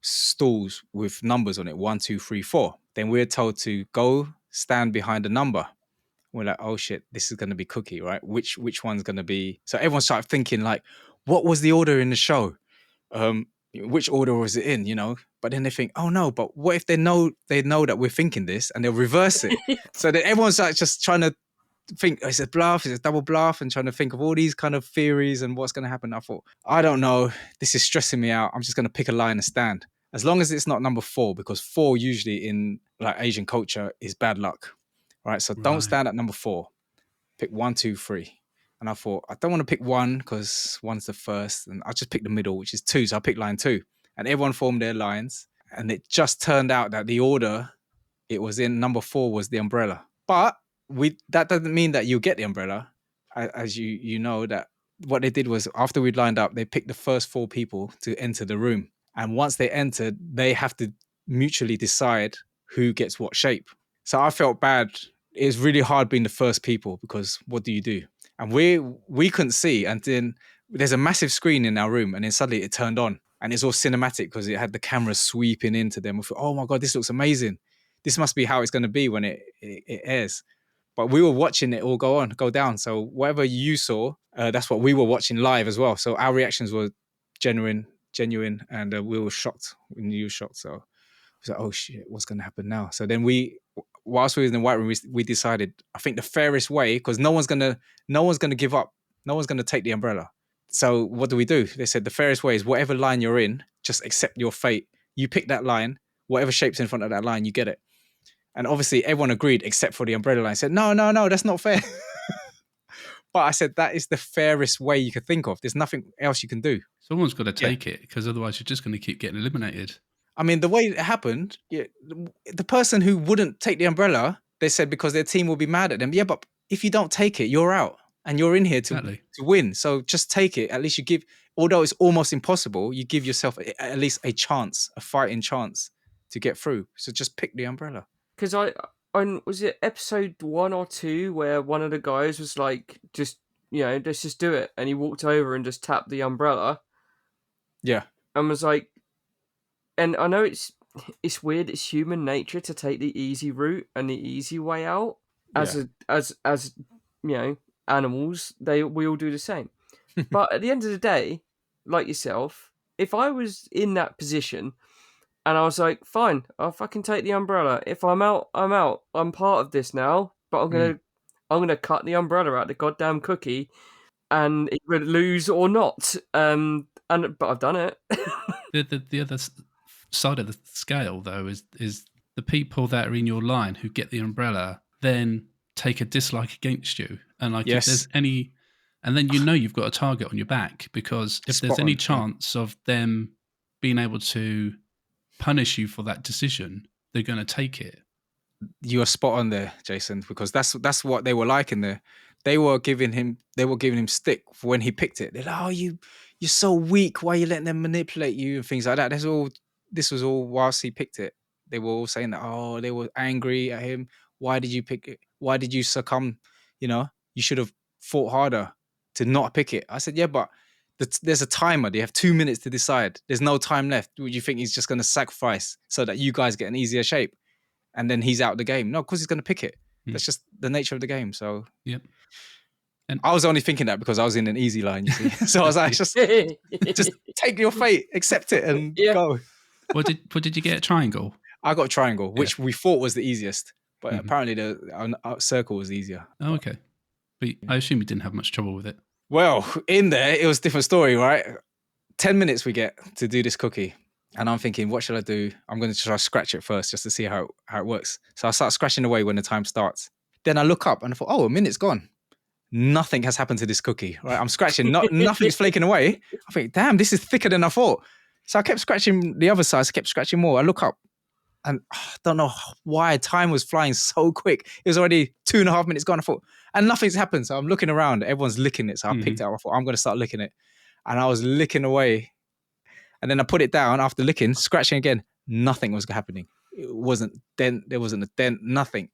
stools with numbers on it, 1, 2, 3, 4. Then we're told to go stand behind a number. We're like, oh shit, this is going to be cookie, right? Which one's going to be? So everyone started thinking like, what was the order in the show? Which order was it in? You know? But then they think, oh no, but what if they know that we're thinking this and they'll reverse it? So then everyone's like just trying to think, is it bluff? Is it double bluff? And trying to think of all these kind of theories and what's going to happen. I thought, I don't know. This is stressing me out. I'm just going to pick a line and stand. As long as it's not number 4, because 4 usually in like Asian culture is bad luck. Right. So don't stand at number 4. Pick 1, 2, 3. And I thought, I don't want to pick 1 because 1's the first. And I'll just pick the middle, which is 2. So I picked line 2. And everyone formed their lines. And it just turned out that the order it was in, number 4 was the umbrella. But that doesn't mean that you'll get the umbrella. As you know, that what they did was after we'd lined up, they picked the first 4 people to enter the room. And once they entered, they have to mutually decide who gets what shape. So I felt bad. It was really hard being the first people because what do you do? And we couldn't see. And then there's a massive screen in our room and then suddenly it turned on and it's all cinematic because it had the camera sweeping into them. We thought, oh my God, this looks amazing. This must be how it's going to be when it airs. But we were watching it all go down. So whatever you saw, that's what we were watching live as well. So our reactions were genuine, and we were shocked. We were shocked. So I was like, oh shit, what's going to happen now? So then whilst we were in the white room, we decided, I think the fairest way, because no one's gonna give up. No one's gonna take the umbrella. So what do? They said the fairest way is whatever line you're in, just accept your fate. You pick that line, whatever shape's in front of that line, you get it. And obviously everyone agreed except for the umbrella line. Said, no, that's not fair. But I said, that is the fairest way you could think of. There's nothing else you can do. Someone's got to take it because otherwise you're just going to keep getting eliminated. I mean, the way it happened, the person who wouldn't take the umbrella, they said because their team will be mad at them. Yeah, but if you don't take it, you're out and you're in here to win. So just take it. At least you give, although it's almost impossible, you give yourself at least a chance, a fighting chance to get through. So just pick the umbrella. Because was it episode 1 or 2 where one of the guys was like, just, let's just do it. And he walked over and just tapped the umbrella. Yeah. And was like, and I know it's weird. It's human nature to take the easy route and the easy way out. As animals, we all do the same. But at the end of the day, like yourself, if I was in that position and I was like, fine, I'll fucking take the umbrella. If I'm out, I'm out. I'm part of this now. But I'm gonna cut the umbrella out the goddamn cookie, and it would lose or not. But I've done it. The other side of the scale, though, is the people that are in your line who get the umbrella then take a dislike against you, and if there's any, and then you've got a target on your back because if there's any chance of them being able to punish you for that decision, they're going to take it. You are spot on there, Jason, because that's what they were like in there. They were giving him stick for when he picked it. They're like, oh, you're so weak. Why are you letting them manipulate you and things like that? This was all whilst he picked it. They were all saying that, they were angry at him. Why did you pick it? Why did you succumb? You should have fought harder to not pick it. I said, yeah, but there's a timer. They have 2 minutes to decide. There's no time left. Would you think he's just going to sacrifice so that you guys get an easier shape? And then he's out of the game. No, of course he's going to pick it. That's just the nature of the game. So Yep. And I was only thinking that because I was in an easy line, you see. So I was like, just take your fate, accept it, and go. What did you get? A triangle? I got a triangle, which we thought was the easiest, but apparently the circle was easier. Oh, okay. But I assume you didn't have much trouble with it. Well, in there, it was a different story, right? 10 minutes we get to do this cookie. And I'm thinking, what should I do? I'm going to try to scratch it first just to see how it works. So I start scratching away when the time starts. Then I look up and I thought, oh, a minute's gone. Nothing has happened to this cookie, right? I'm scratching, nothing's flaking away. I think, damn, this is thicker than I thought. So I kept scratching the other side. I kept scratching more. I look up and I don't know why time was flying so quick. It was already 2.5 minutes gone. I thought, and nothing's happened. So I'm looking around. Everyone's licking it. So I picked it up. I thought, I'm going to start licking it. And I was licking away. And then I put it down after licking, scratching again. Nothing was happening. It wasn't dent. There wasn't a dent, nothing.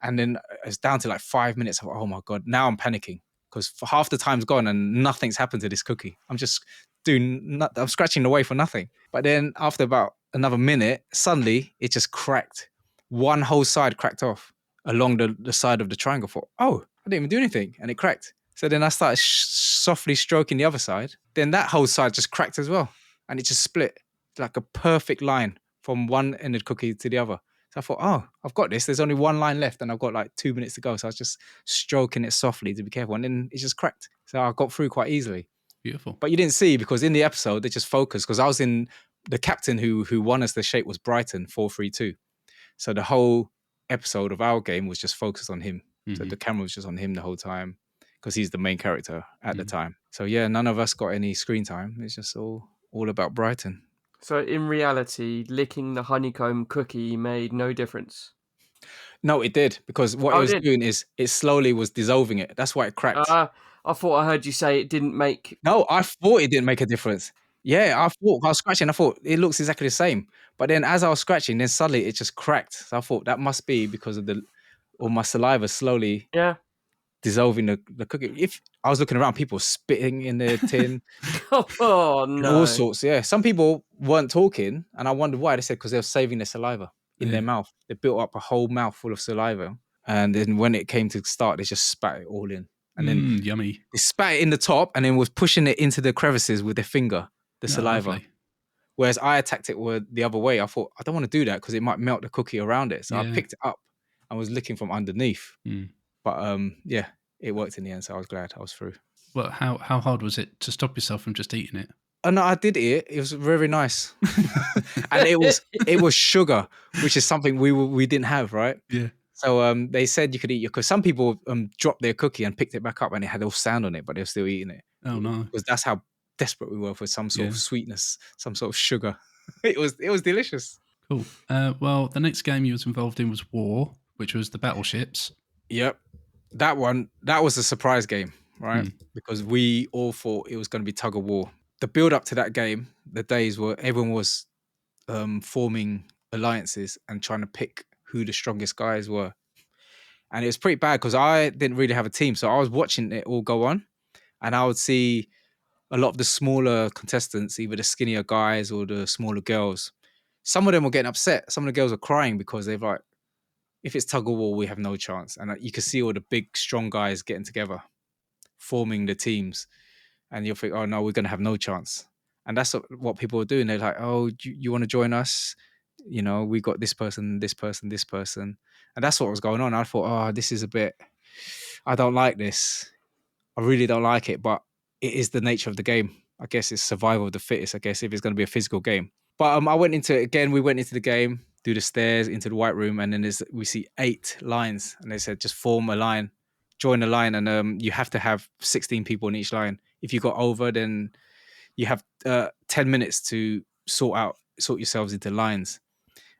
And then it's down to like 5 minutes. I thought, oh my God, now I'm panicking because half the time's gone and nothing's happened to this cookie. I'm just I'm scratching away for nothing. But then after about another minute, suddenly it just cracked. One whole side cracked off along the side of the triangle. I thought, oh, I didn't even do anything. And it cracked. So then I started softly stroking the other side. Then that whole side just cracked as well. And it just split like a perfect line from one end of the cookie to the other. So I thought, oh, I've got this. There's only one line left and I've got like 2 minutes to go. So I was just stroking it softly to be careful. And then it just cracked. So I got through quite easily. Beautiful. But you didn't see because in the episode, they just focused because I was in the captain who won us the shape was Brighton 4-3-2. So the whole episode of our game was just focused on him. So the camera was just on him the whole time because he's the main character at the time. So yeah, none of us got any screen time. It's just all about Brighton. So in reality, licking the honeycomb cookie made no difference. No, it did because what it was doing is it slowly was dissolving it. That's why it cracked. I thought I heard you say it didn't make. No, I thought it didn't make a difference. Yeah, I was scratching. I thought it looks exactly the same. But then as I was scratching, then suddenly it just cracked. So I thought that must be because of my saliva slowly dissolving the cookie. If I was looking around, people spitting in their tin. Oh no! All sorts. Yeah, some people weren't talking, and I wondered why. They said because they were saving their saliva in their mouth. They built up a whole mouth full of saliva, and then when it came to start, they just spat it all in. And then yummy. They spat it in the top, and then was pushing it into the crevices with their finger, the saliva. Lovely. Whereas I attacked it the other way. I thought I don't want to do that because it might melt the cookie around it. So I picked it up and was licking from underneath. But yeah, it worked in the end. So I was glad I was through. Well, how hard was it to stop yourself from just eating it? Oh no, I did eat it. It was very nice, and it was sugar, which is something we didn't have, right? Yeah. So they said you could eat because some people dropped their cookie and picked it back up and it had all sand on it, but they were still eating it. Oh no! Because that's how desperate we were for some sort of sweetness, some sort of sugar. It was delicious. Cool. Well, the next game you was involved in was War, which was the battleships. Yep, that was a surprise game, right? Because we all thought it was going to be tug of war. The build up to that game, the days where everyone was forming alliances and trying to pick who the strongest guys were. And it was pretty bad because I didn't really have a team. So I was watching it all go on and I would see a lot of the smaller contestants, either the skinnier guys or the smaller girls. Some of them were getting upset. Some of the girls were crying because they're like, if it's tug of war, we have no chance. And you could see all the big, strong guys getting together, forming the teams. And you'll think, oh no, we're going to have no chance. And that's what people were doing. They're like, oh, you want to join us? You know, we got this person, this person, this person. And that's what was going on. I thought, oh, this is I don't like this. I really don't like it, but it is the nature of the game. I guess it's survival of the fittest, I guess, if it's going to be a physical game. But we went into the game, do the stairs into the white room, and then we see 8 lines. And they said, just form a line, join a line, and you have to have 16 people in each line. If you got over, then you have 10 minutes to sort yourselves into lines.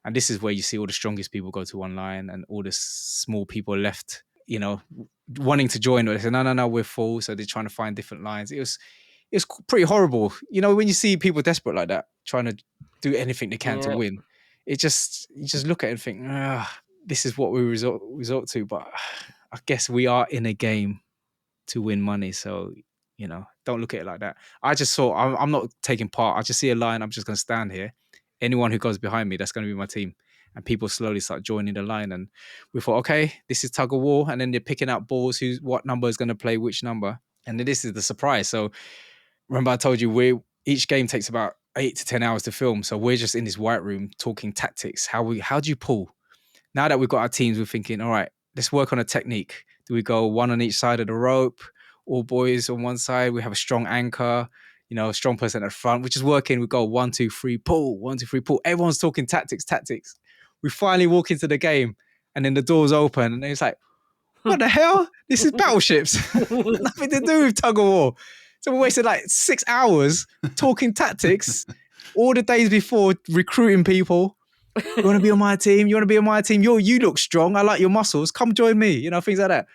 And this is where you see all the strongest people go to one line and all the small people left, you know, wanting to join. They say, no, we're full. So they're trying to find different lines. It was pretty horrible. You know, when you see people desperate like that, trying to do anything they can to win, you just look at it and think, this is what we resort to. But I guess we are in a game to win money. So, you know, don't look at it like that. I just saw, I'm not taking part. I just see a line. I'm just going to stand here. Anyone who goes behind me, that's going to be my team. And people slowly start joining the line. And we thought, okay, this is tug of war. And then they're picking out balls, what number is going to play which number. And then this is the surprise. So remember I told you each game takes about 8 to 10 hours to film. So we're just in this white room talking tactics. How do you pull? Now that we've got our teams, we're thinking, all right, let's work on a technique. Do we go one on each side of the rope? All boys on one side. We have a strong anchor, you know, a strong person at the front, which is working. We go 1, 2, 3, pull, 1, 2, 3, pull. Everyone's talking tactics. We finally walk into the game and then the doors open and it's like, what the hell? This is battleships. Nothing to do with tug of war. So we wasted like 6 hours talking tactics all the days before, recruiting people. You want to be on my team? You want to be on my team? You look strong. I like your muscles. Come join me. You know, things like that.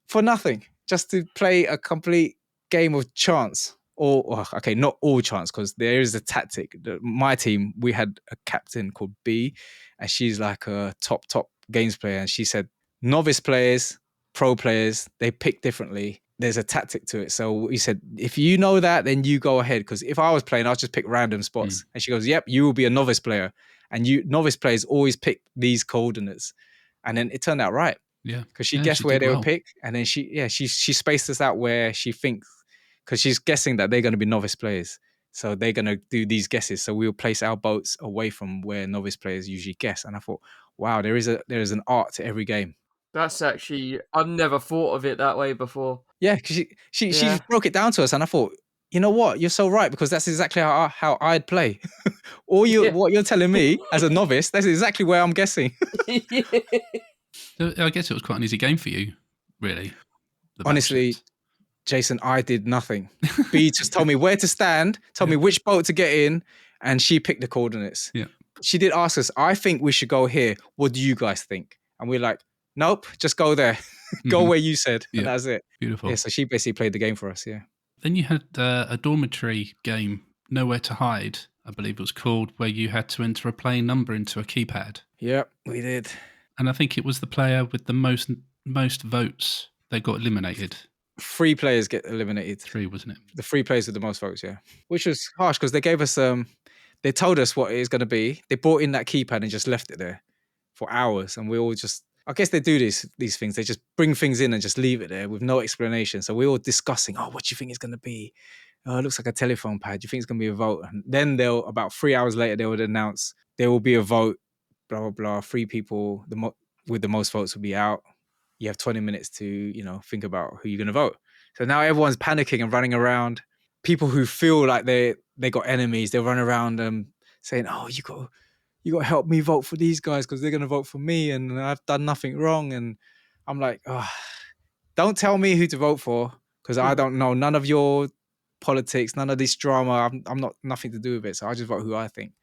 For nothing. Just to play a complete game of chance. Or okay, not all chance, because there is a tactic. My team, we had a captain called B, and she's like a top games player. And she said, novice players, pro players, they pick differently. There's a tactic to it. So he said, if you know that, then you go ahead. Because if I was playing, I'll just pick random spots. And she goes, yep, you will be a novice player. And novice players always pick these coordinates. And then it turned out right. Yeah. Because she guessed where they would pick. And then she spaced us out where she thinks, because she's guessing that they're going to be novice players. So they're going to do these guesses. So we'll place our boats away from where novice players usually guess. And I thought, wow, there is an art to every game. That's actually, I've never thought of it that way before. Yeah, because she just broke it down to us, and I thought, you know what, you're so right, because that's exactly how I'd play. What you're telling me as a novice, that's exactly where I'm guessing. So I guess it was quite an easy game for you, really. Honestly, Jason, I did nothing. B just told me where to stand, told me which boat to get in, and she picked the coordinates. Yeah. She did ask us, I think we should go here. What do you guys think? And we're like, nope, just go there. Go where you said. And that's it. Beautiful. Yeah, so she basically played the game for us, yeah. Then you had a dormitory game, Nowhere to Hide, I believe it was called, where you had to enter a playing number into a keypad. Yep, we did. And I think it was the player with the most votes that got eliminated. 3 players get eliminated. 3, wasn't it? The 3 players with the most votes, yeah. Which was harsh, because they gave us, they told us what it is going to be. They brought in that keypad and just left it there for hours. And we all just, I guess they do these things. They just bring things in and just leave it there with no explanation. So we're all discussing, what do you think it's going to be? Oh, it looks like a telephone pad. Do you think it's going to be a vote? And then about 3 hours later, they would announce there will be a vote, blah, blah, blah. 3 people with the most votes will be out. You have 20 minutes to, think about who you're going to vote. So now everyone's panicking and running around. People who feel like they got enemies, they run around saying, oh, you got to help me vote for these guys because they're going to vote for me and I've done nothing wrong. And I'm like, don't tell me who to vote for, because I don't know none of your politics, none of this drama. I'm not nothing to do with it. So I just vote who I think.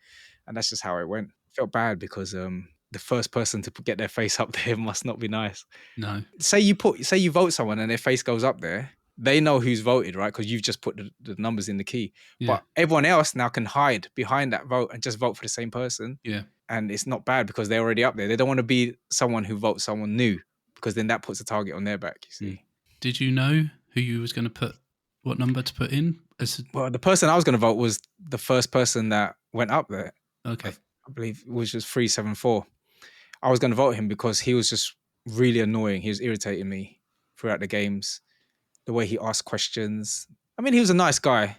And that's just how it went. Felt bad because the first person to get their face up there must not be nice. No. Say you vote someone and their face goes up there. They know who's voted, right? Because you've just put the numbers in the key. Yeah. But everyone else now can hide behind that vote and just vote for the same person. Yeah. And it's not bad because they're already up there. They don't want to be someone who votes someone new, because then that puts a target on their back, you see. Did you know who you was going to put, what number to put in? Well, the person I was going to vote was the first person that went up there. Okay. I believe it was just 374. I was going to vote him because he was just really annoying. He was irritating me throughout the games. The way he asked questions. I mean, he was a nice guy.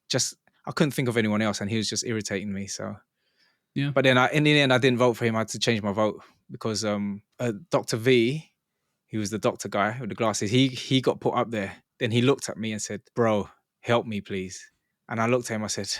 Just, I couldn't think of anyone else and he was just irritating me. So, yeah. But then in the end, I didn't vote for him. I had to change my vote because Dr. V, he was the doctor guy with the glasses, he got put up there. Then he looked at me and said, bro, help me, please. And I looked at him, I said,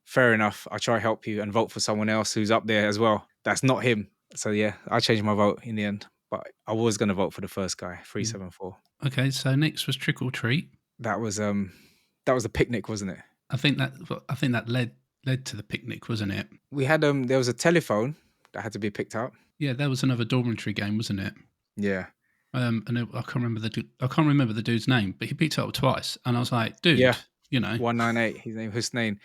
fair enough. I'll try help you and vote for someone else who's up there as well. That's not him. So yeah, I changed my vote in the end. But I was going to vote for the first guy, 374. Okay, so next was Trick or Treat. That was the picnic, wasn't it? I think that led to the picnic, wasn't it? We had there was a telephone that had to be picked up. Yeah, there was another dormitory game, wasn't it? Yeah. And I can't remember the dude's name, but he picked it up twice, and I was like, dude, 198. His name Hussein.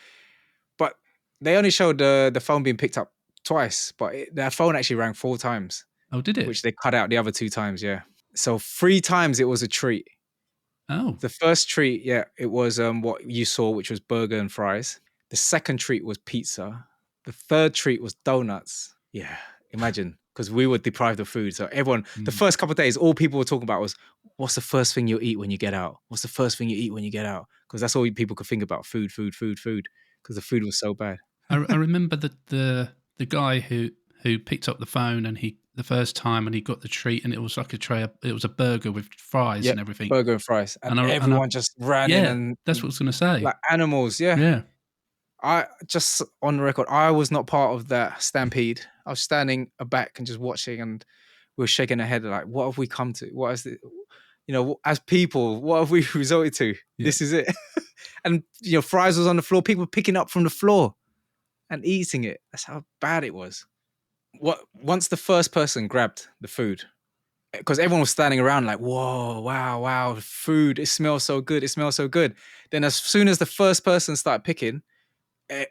But they only showed the phone being picked up twice, but their phone actually rang 4 times. Oh, did it? Which they cut out the other 2 times, yeah. So 3 times it was a treat. Oh. The first treat, it was what you saw, which was burger and fries. The second treat was pizza. The third treat was donuts. Yeah, imagine, because we were deprived of food. So everyone, the first couple of days, all people were talking about was, what's the first thing you'll eat when you get out? What's the first thing you eat when you get out? Because that's all people could think about, food, because the food was so bad. I remember the guy who picked up the phone and the first time and he got the treat and it was like it was a burger with fries Yeah, and everything. burger and fries. And And everyone just ran in and that's what I was going to say. like animals. Yeah. Yeah. I just on the record, I was not part of that stampede. I was standing back and just watching, and we were shaking our head like, what have we come to? What is it? You know, as people, what have we resorted to? Yeah. This is it. And, you know, fries was on the floor. People were picking up from the floor and eating it. That's how bad it was. Once the first person grabbed the food, because everyone was standing around like, whoa, wow, food, it smells so good. It smells so good. Then as soon as the first person started picking,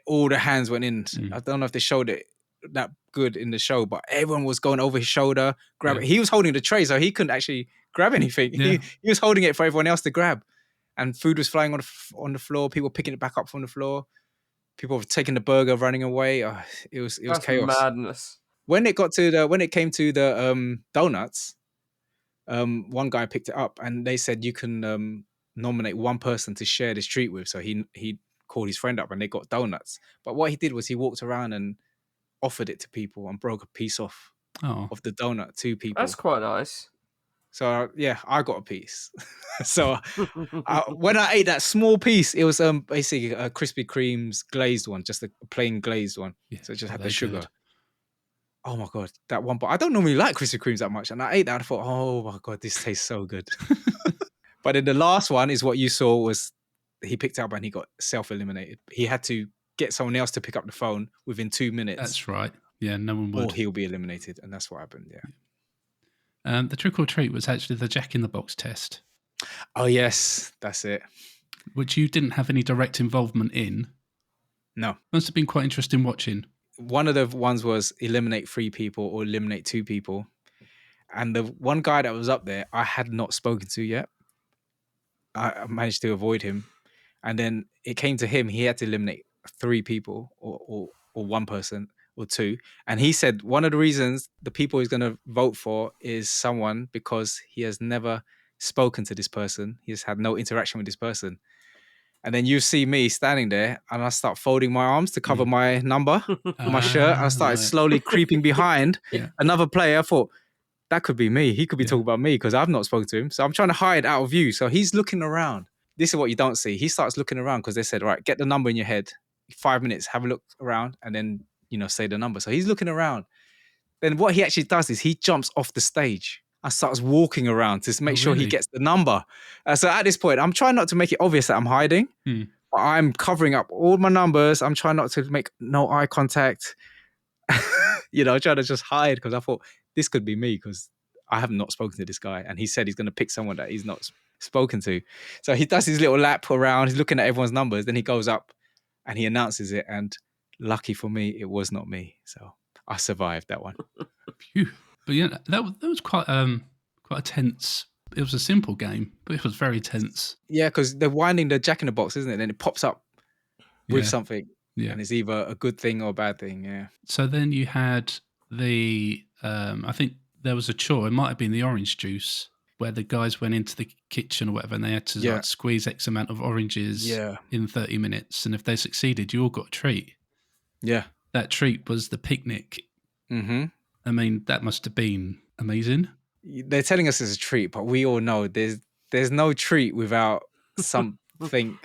all the hands went in. I don't know if they showed it that good in the show, but everyone was going over his shoulder, grab it. He was holding the tray, so he couldn't actually grab anything. Yeah. He was holding it for everyone else to grab, and food was flying on the floor. People picking it back up from the floor. People were taking the burger, running away. It was That's chaos. madness. When it came to the donuts, one guy picked it up, and they said you can nominate one person to share this treat with. So he called his friend up and they got donuts. But what he did was he walked around and offered it to people and broke a piece off of the donut to people. That's quite nice. So yeah, I got a piece. So when I ate that small piece, it was basically a Krispy Kreme's glazed one, just a plain glazed one. Yeah. So it just had the sugar. Good. Oh my God, that one. But I don't normally like Krispy Kremes that much. And I ate that and I thought, oh my God, this tastes so good. But then the last one is what you saw was he picked up and he got self-eliminated. He had to get someone else to pick up the phone within 2 minutes. That's right. Yeah, no one would. Or he'll be eliminated. And that's what happened, The trick or treat was actually the Jack in the Box test. Oh, yes. That's it. Which you didn't have any direct involvement in. No. Must have been quite interesting watching. One of the ones was eliminate 3 people or eliminate 2 people. And the one guy that was up there, I had not spoken to yet. I managed to avoid him. And then it came to him, he had to eliminate 3 people or 1 person or 2. And he said one of the reasons the people he's going to vote for is someone because he has never spoken to this person. He has had no interaction with this person. And then you see me standing there and I start folding my arms to cover my number, my shirt. I started slowly creeping behind another player. I thought, that could be me. He could be talking about me because I've not spoken to him. So I'm trying to hide out of view. So he's looking around. This is what you don't see. He starts looking around because they said, right, get the number in your head. 5 minutes, have a look around and then, say the number. So he's looking around. Then what he actually does is he jumps off the stage and starts walking around to make sure he gets the number. So at this point, I'm trying not to make it obvious that I'm hiding. But I'm covering up all my numbers. I'm trying not to make no eye contact. Trying to just hide because I thought this could be me because I have not spoken to this guy. And he said he's going to pick someone that he's not spoken to. So he does his little lap around. He's looking at everyone's numbers. Then he goes up and he announces it. And lucky for me, it was not me. So I survived that one. Phew. But yeah, that was quite a tense. It was a simple game, but it was very tense. Yeah, because they're winding the Jack in the Box, isn't it? Then it pops up with something. Yeah. And it's either a good thing or a bad thing. Yeah. So then you had the, I think there was a chore. It might have been the orange juice where the guys went into the kitchen or whatever and they had to like, squeeze X amount of oranges in 30 minutes. And if they succeeded, you all got a treat. Yeah. That treat was the picnic. Mm-hmm. I mean, that must have been amazing. They're telling us it's a treat, but we all know there's no treat without something,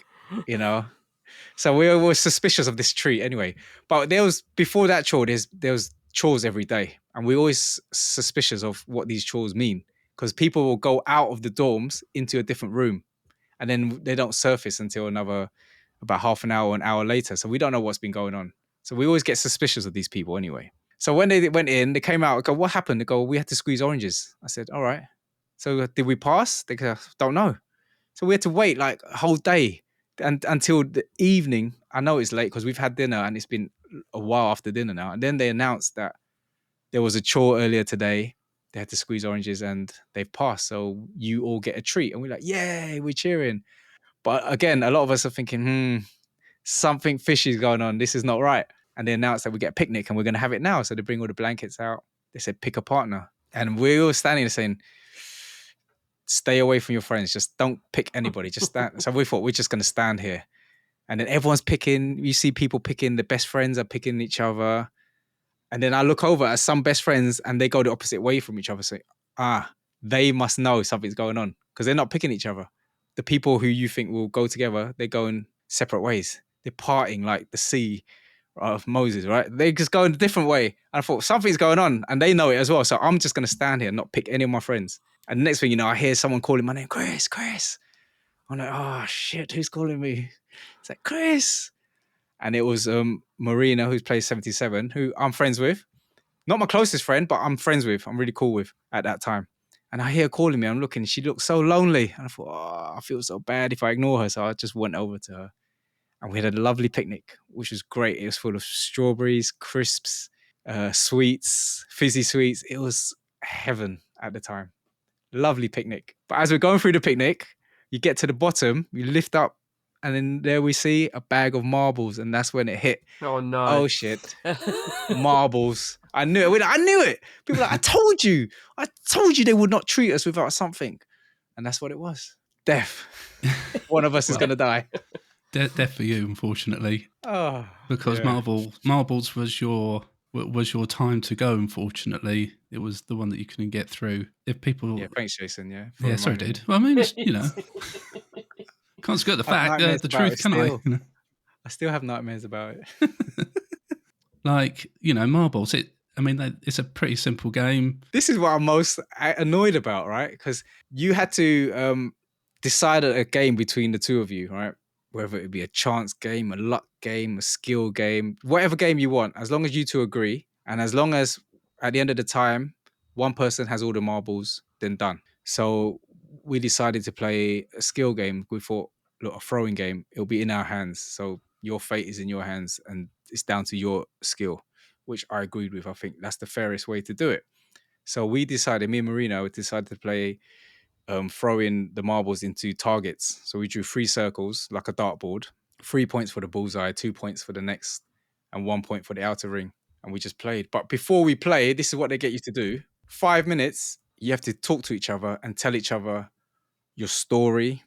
So we were suspicious of this treat anyway. But before that chore, there was chores every day. And we're always suspicious of what these chores mean. Because people will go out of the dorms into a different room. And then they don't surface until about half an hour, an hour later. So we don't know what's been going on. So we always get suspicious of these people anyway. So when they went in, they came out, I go, what happened? They go, we had to squeeze oranges. I said, all right. So did we pass? They go, don't know. So we had to wait like a whole day and until the evening. I know it's late because we've had dinner and it's been a while after dinner now. And then they announced that there was a chore earlier today they had to squeeze oranges and they've passed. So you all get a treat. And we're like, yay, we're cheering. But again, a lot of us are thinking, something fishy is going on. This is not right. And they announced that we get a picnic and we're going to have it now. So they bring all the blankets out. They said, pick a partner. And we were standing there saying, stay away from your friends. Just don't pick anybody. Just stand. So we thought we're just going to stand here. And then everyone's picking. You see people picking. The best friends are picking each other. And then I look over at some best friends and they go the opposite way from each other. So, they must know something's going on because they're not picking each other. The people who you think will go together, they're going separate ways. They're parting like the sea of Moses, right? They just go in a different way. And I thought something's going on and they know it as well. So I'm just going to stand here and not pick any of my friends. And the next thing you know, I hear someone calling my name, Chris. I'm like, oh shit, who's calling me? It's like, Chris. And it was Marina, who plays 77, who I'm friends with. Not my closest friend, but I'm friends with. I'm really cool with at that time. And I hear her calling me. I'm looking. She looks so lonely. And I thought, I feel so bad if I ignore her. So I just went over to her. And we had a lovely picnic, which was great. It was full of strawberries, crisps, sweets, fizzy sweets. It was heaven at the time. Lovely picnic. But as we're going through the picnic, you get to the bottom, you lift up, and then there we see a bag of marbles. And that's when it hit. Oh, no. Oh, shit. Marbles. I knew it. I knew it. People are like, I told you they would not treat us without something. And that's what it was. Death. One of us is going to die. Death for you, unfortunately. Oh, because yeah. marbles was your time to go. Unfortunately, it was the one that you couldn't get through. If people, Yeah, thanks, Jason. Yeah, sorry, dude. Well, I mean, it's, can't skirt the fact, the truth, can I? I still have nightmares about it. Like, marbles. It's a pretty simple game. This is what I'm most annoyed about, right? Because you had to decide a game between the two of you, right? Whether it be a chance game, a luck game, a skill game, whatever game you want, as long as you two agree, and as long as at the end of the time, one person has all the marbles, then done. So we decided to play a skill game. We thought, look, a throwing game, it'll be in our hands. So your fate is in your hands and it's down to your skill, which I agreed with. I think that's the fairest way to do it. So we decided, me and Marino decided to play throwing the marbles into targets. So we drew 3 circles like a dartboard, 3 points for the bullseye, 2 points for the next, and 1 point for the outer ring. And we just played. But before we play, this is what they get you to do. 5 minutes, you have to talk to each other and tell each other your story,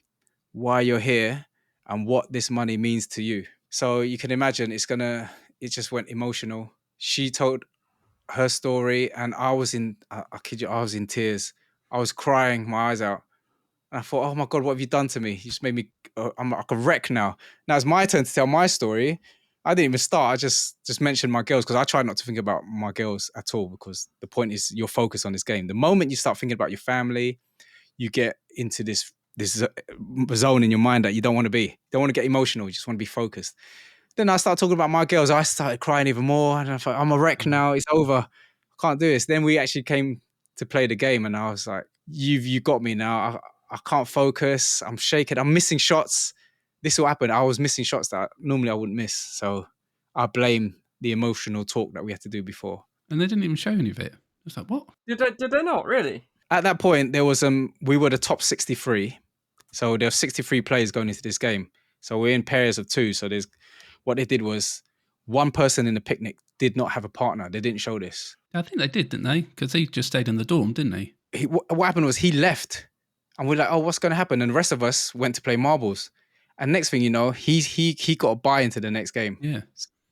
why you're here, and what this money means to you. So you can imagine it just went emotional. She told her story and I kid you, I was in tears. I was crying my eyes out. And I thought, oh my God, what have you done to me? You just made me, I'm like a wreck now. Now it's my turn to tell my story. I didn't even start. I just mentioned my girls because I try not to think about my girls at all because the point is you're focused on this game. The moment you start thinking about your family, you get into this zone in your mind that you don't want to be. You don't want to get emotional. You just want to be focused. Then I started talking about my girls. I started crying even more. And I thought, I'm a wreck now. It's over. I can't do this. Then we actually came to play the game. And I was like, you got me now. I can't focus. I'm shaking. I'm missing shots. This will happen. I was missing shots that normally I wouldn't miss. So I blame the emotional talk that we had to do before. And they didn't even show any of it. I was like, what? Did they not, really? At that point, there was we were the top 63. So there were 63 players going into this game. So we're in pairs of 2. So what they did was one person in the picnic did not have a partner. They didn't show this. I think they did, didn't they? Because he just stayed in the dorm, didn't he? What happened was he left. And we're like, oh, what's going to happen? And the rest of us went to play marbles. And next thing you know, he got a buy into the next game. Yeah.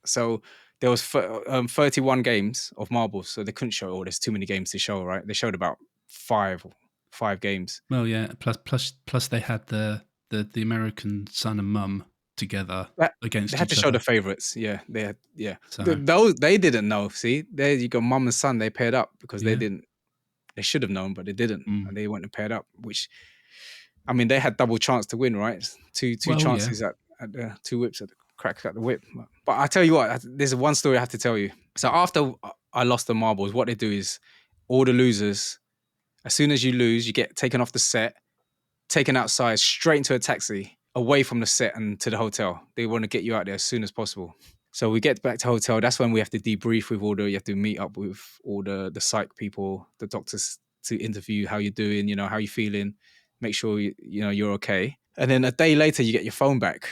So there was 31 games of marbles. So they couldn't show, there's too many games to show, right? They showed about five games. Well, yeah. Plus they had the American son and mum together against each other. They had to show the favourites. Yeah, they had. Yeah, so. They didn't know. See, there you go, mum and son. They paired up because they didn't. They should have known, but they didn't, and they went and paired up. Which, I mean, they had double chance to win, right? Two chances at 2 whips at the cracks at the whip. But I tell you what, there's one story I have to tell you. So after I lost the marbles, what they do is all the losers. As soon as you lose, you get taken off the set, taken outside, straight into a taxi, away from the set and to the hotel. They want to get you out there as soon as possible. So we get back to hotel. That's when we have to debrief with you have to meet up with all the psych people, the doctors, to interview how you're doing, how you're feeling, make sure you're okay. And then a day later, you get your phone back.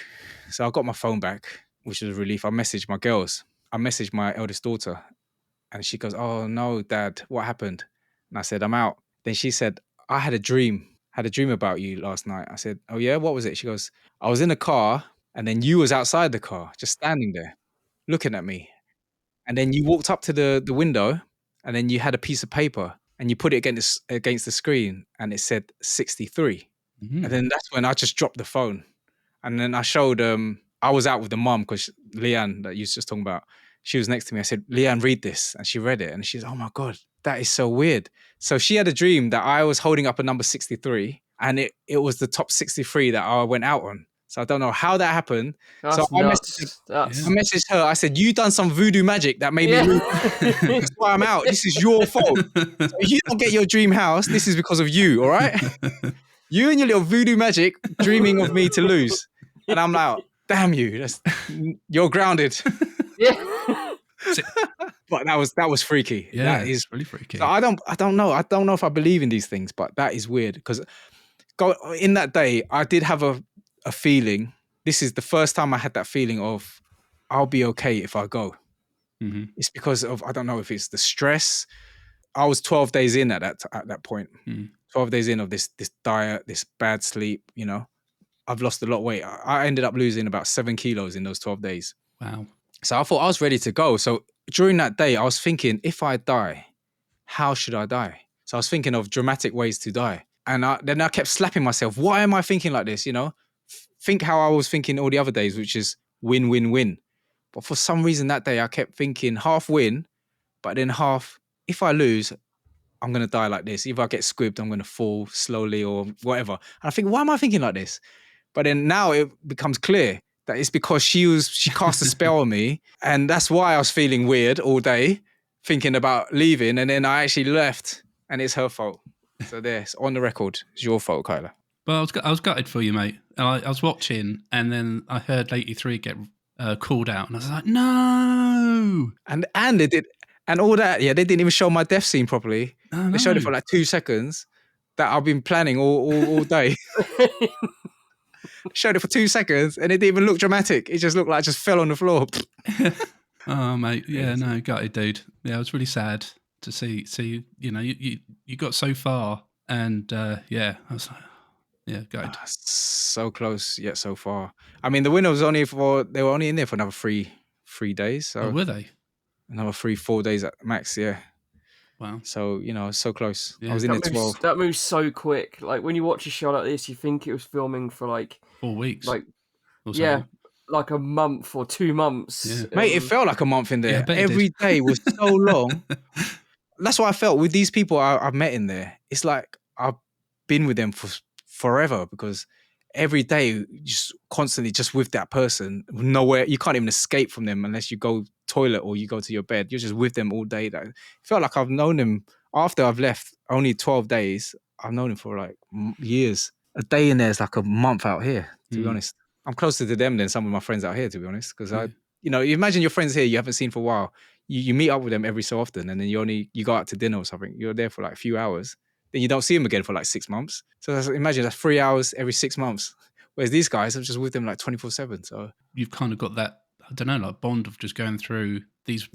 So I got my phone back, which was a relief. I messaged my girls. I messaged my eldest daughter, and she goes, "Oh no, Dad, what happened?" And I said, "I'm out." Then she said, "I had a dream about you last night." I said, "Oh yeah, what was it?" She goes, "I was in a car, and then you was outside the car, just standing there, looking at me. And then you walked up to the window, and then you had a piece of paper, and you put it against the screen, and it said 63. Mm-hmm. And then that's when I just dropped the phone. And then I showed, I was out with the mum, because Leanne, that you was just talking about, she was next to me. I said, "Leanne, read this." And she read it, and she's, "Oh my God, that is so weird." So she had a dream that I was holding up a number 63, and it was the top 63 that I went out on. So I don't know how that happened. That's I nuts. I messaged her. I said, "You done some voodoo magic that made me lose. That's why I'm out. This is your fault. So if you don't get your dream house, this is because of you, all right? You and your little voodoo magic dreaming of me to lose." And I'm like, "Damn you. You're grounded." Yeah. But that was freaky. Yeah, That is really freaky. So I don't know. I don't know if I believe in these things, but that is weird, because in that day, I did have a feeling. This is the first time I had that feeling of, I'll be okay if I go. Mm-hmm. It's because of, I don't know if it's the stress. I was 12 days in at that point. 12 days in of this diet, this bad sleep, I've lost a lot of weight. I ended up losing about 7 kilos in those 12 days. Wow. So I thought I was ready to go. So during that day, I was thinking, if I die, how should I die? So I was thinking of dramatic ways to die. And then I kept slapping myself. Why am I thinking like this? Think how I was thinking all the other days, which is win, win, win. But for some reason that day, I kept thinking half win, but then half, if I lose, I'm going to die like this. If I get squibbed, I'm going to fall slowly or whatever. And I think, why am I thinking like this? But then now it becomes clear that it's because she cast a spell on me. And that's why I was feeling weird all day, thinking about leaving. And then I actually left, and it's her fault. So it's on the record. It's your fault, Kyla. Well, I was gutted for you, mate. I was watching, and then I heard 83 get called out, and I was like, no. And they did, and all that. Yeah, they didn't even show my death scene properly. Oh, They showed it no. for like 2 seconds. That I've been planning all day. Showed it for 2 seconds, and it didn't even look dramatic. It just looked like I just fell on the floor. Oh, mate. Yeah, no, gutted, dude. Yeah, it was really sad to see. You got so far, and yeah, I was like, yeah, gutted. So close yet so far. I mean, the winner was they were only in there for another three days. So Were they? another 4 days at max. Yeah. Wow. So so close. Yeah. I was in there 12. That moves so quick. Like when you watch a show like this, you think it was filming for like 4 weeks. like or so. yeah, like a month or 2 months. Yeah. Mate, it felt like a month in there. Yeah, I bet it Every did. day was so long. That's what I felt with these people I've met in there. It's like I've been with them for forever, because every day just constantly just with that person. Nowhere, you can't even escape from them unless you go toilet or you go to your bed. You're just with them all day. That felt like I've known them after I've left only 12 days. I've known them for like years. A day in there is like a month out here, to be honest. I'm closer to them than some of my friends out here, to be honest, because you imagine your friends here you haven't seen for a while. You meet up with them every so often, and then you go out to dinner or something. You're there for like a few hours, then you don't see them again for like 6 months. So imagine that's 3 hours every 6 months. Whereas these guys, I'm just with them like 24/7. So you've kind of got that, I don't know, like bond of just going through these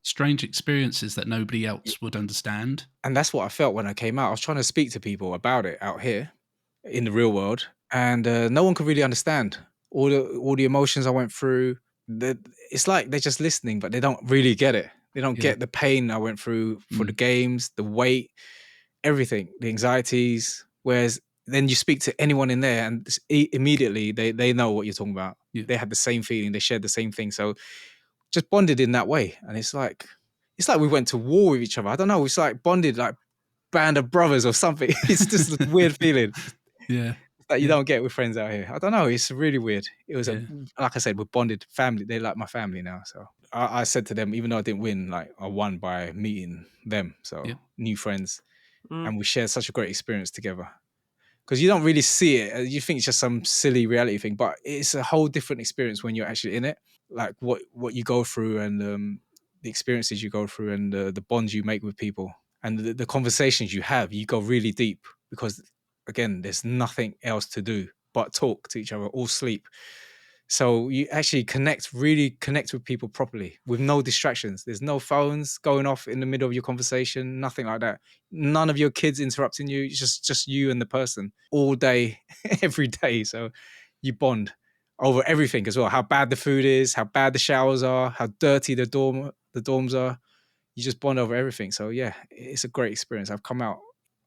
strange experiences that nobody else would understand. And that's what I felt when I came out. I was trying to speak to people about it out here in the real world, and no one could really understand all the emotions I went through. It's like they're just listening, but they don't really get it. They don't get the pain I went through for the games, the weight, everything, the anxieties. Whereas then you speak to anyone in there, and immediately they know what you're talking about. Yeah. They had the same feeling, they shared the same thing. So just bonded in that way. And it's like we went to war with each other. I don't know. It's like bonded like band of brothers or something. It's just a weird feeling. Yeah. That you don't get with friends out here. I don't know. It's really weird. It was like I said, we're bonded family. They're like my family now. So I said to them, even though I didn't win, like I won by meeting them. So new friends. And we shared such a great experience together. Because you don't really see it. You think it's just some silly reality thing, but it's a whole different experience when you're actually in it. like what you go through, and the experiences you go through, and the bonds you make with people, and the conversations you have. You go really deep because, again, there's nothing else to do but talk to each other or sleep. So you actually really connect with people properly with no distractions. There's no phones going off in the middle of your conversation, nothing like that. None of your kids interrupting you. It's just you and the person all day, every day. So you bond over everything as well. How bad the food is, how bad the showers are, how dirty the dorms are. You just bond over everything. So yeah, it's a great experience. I've come out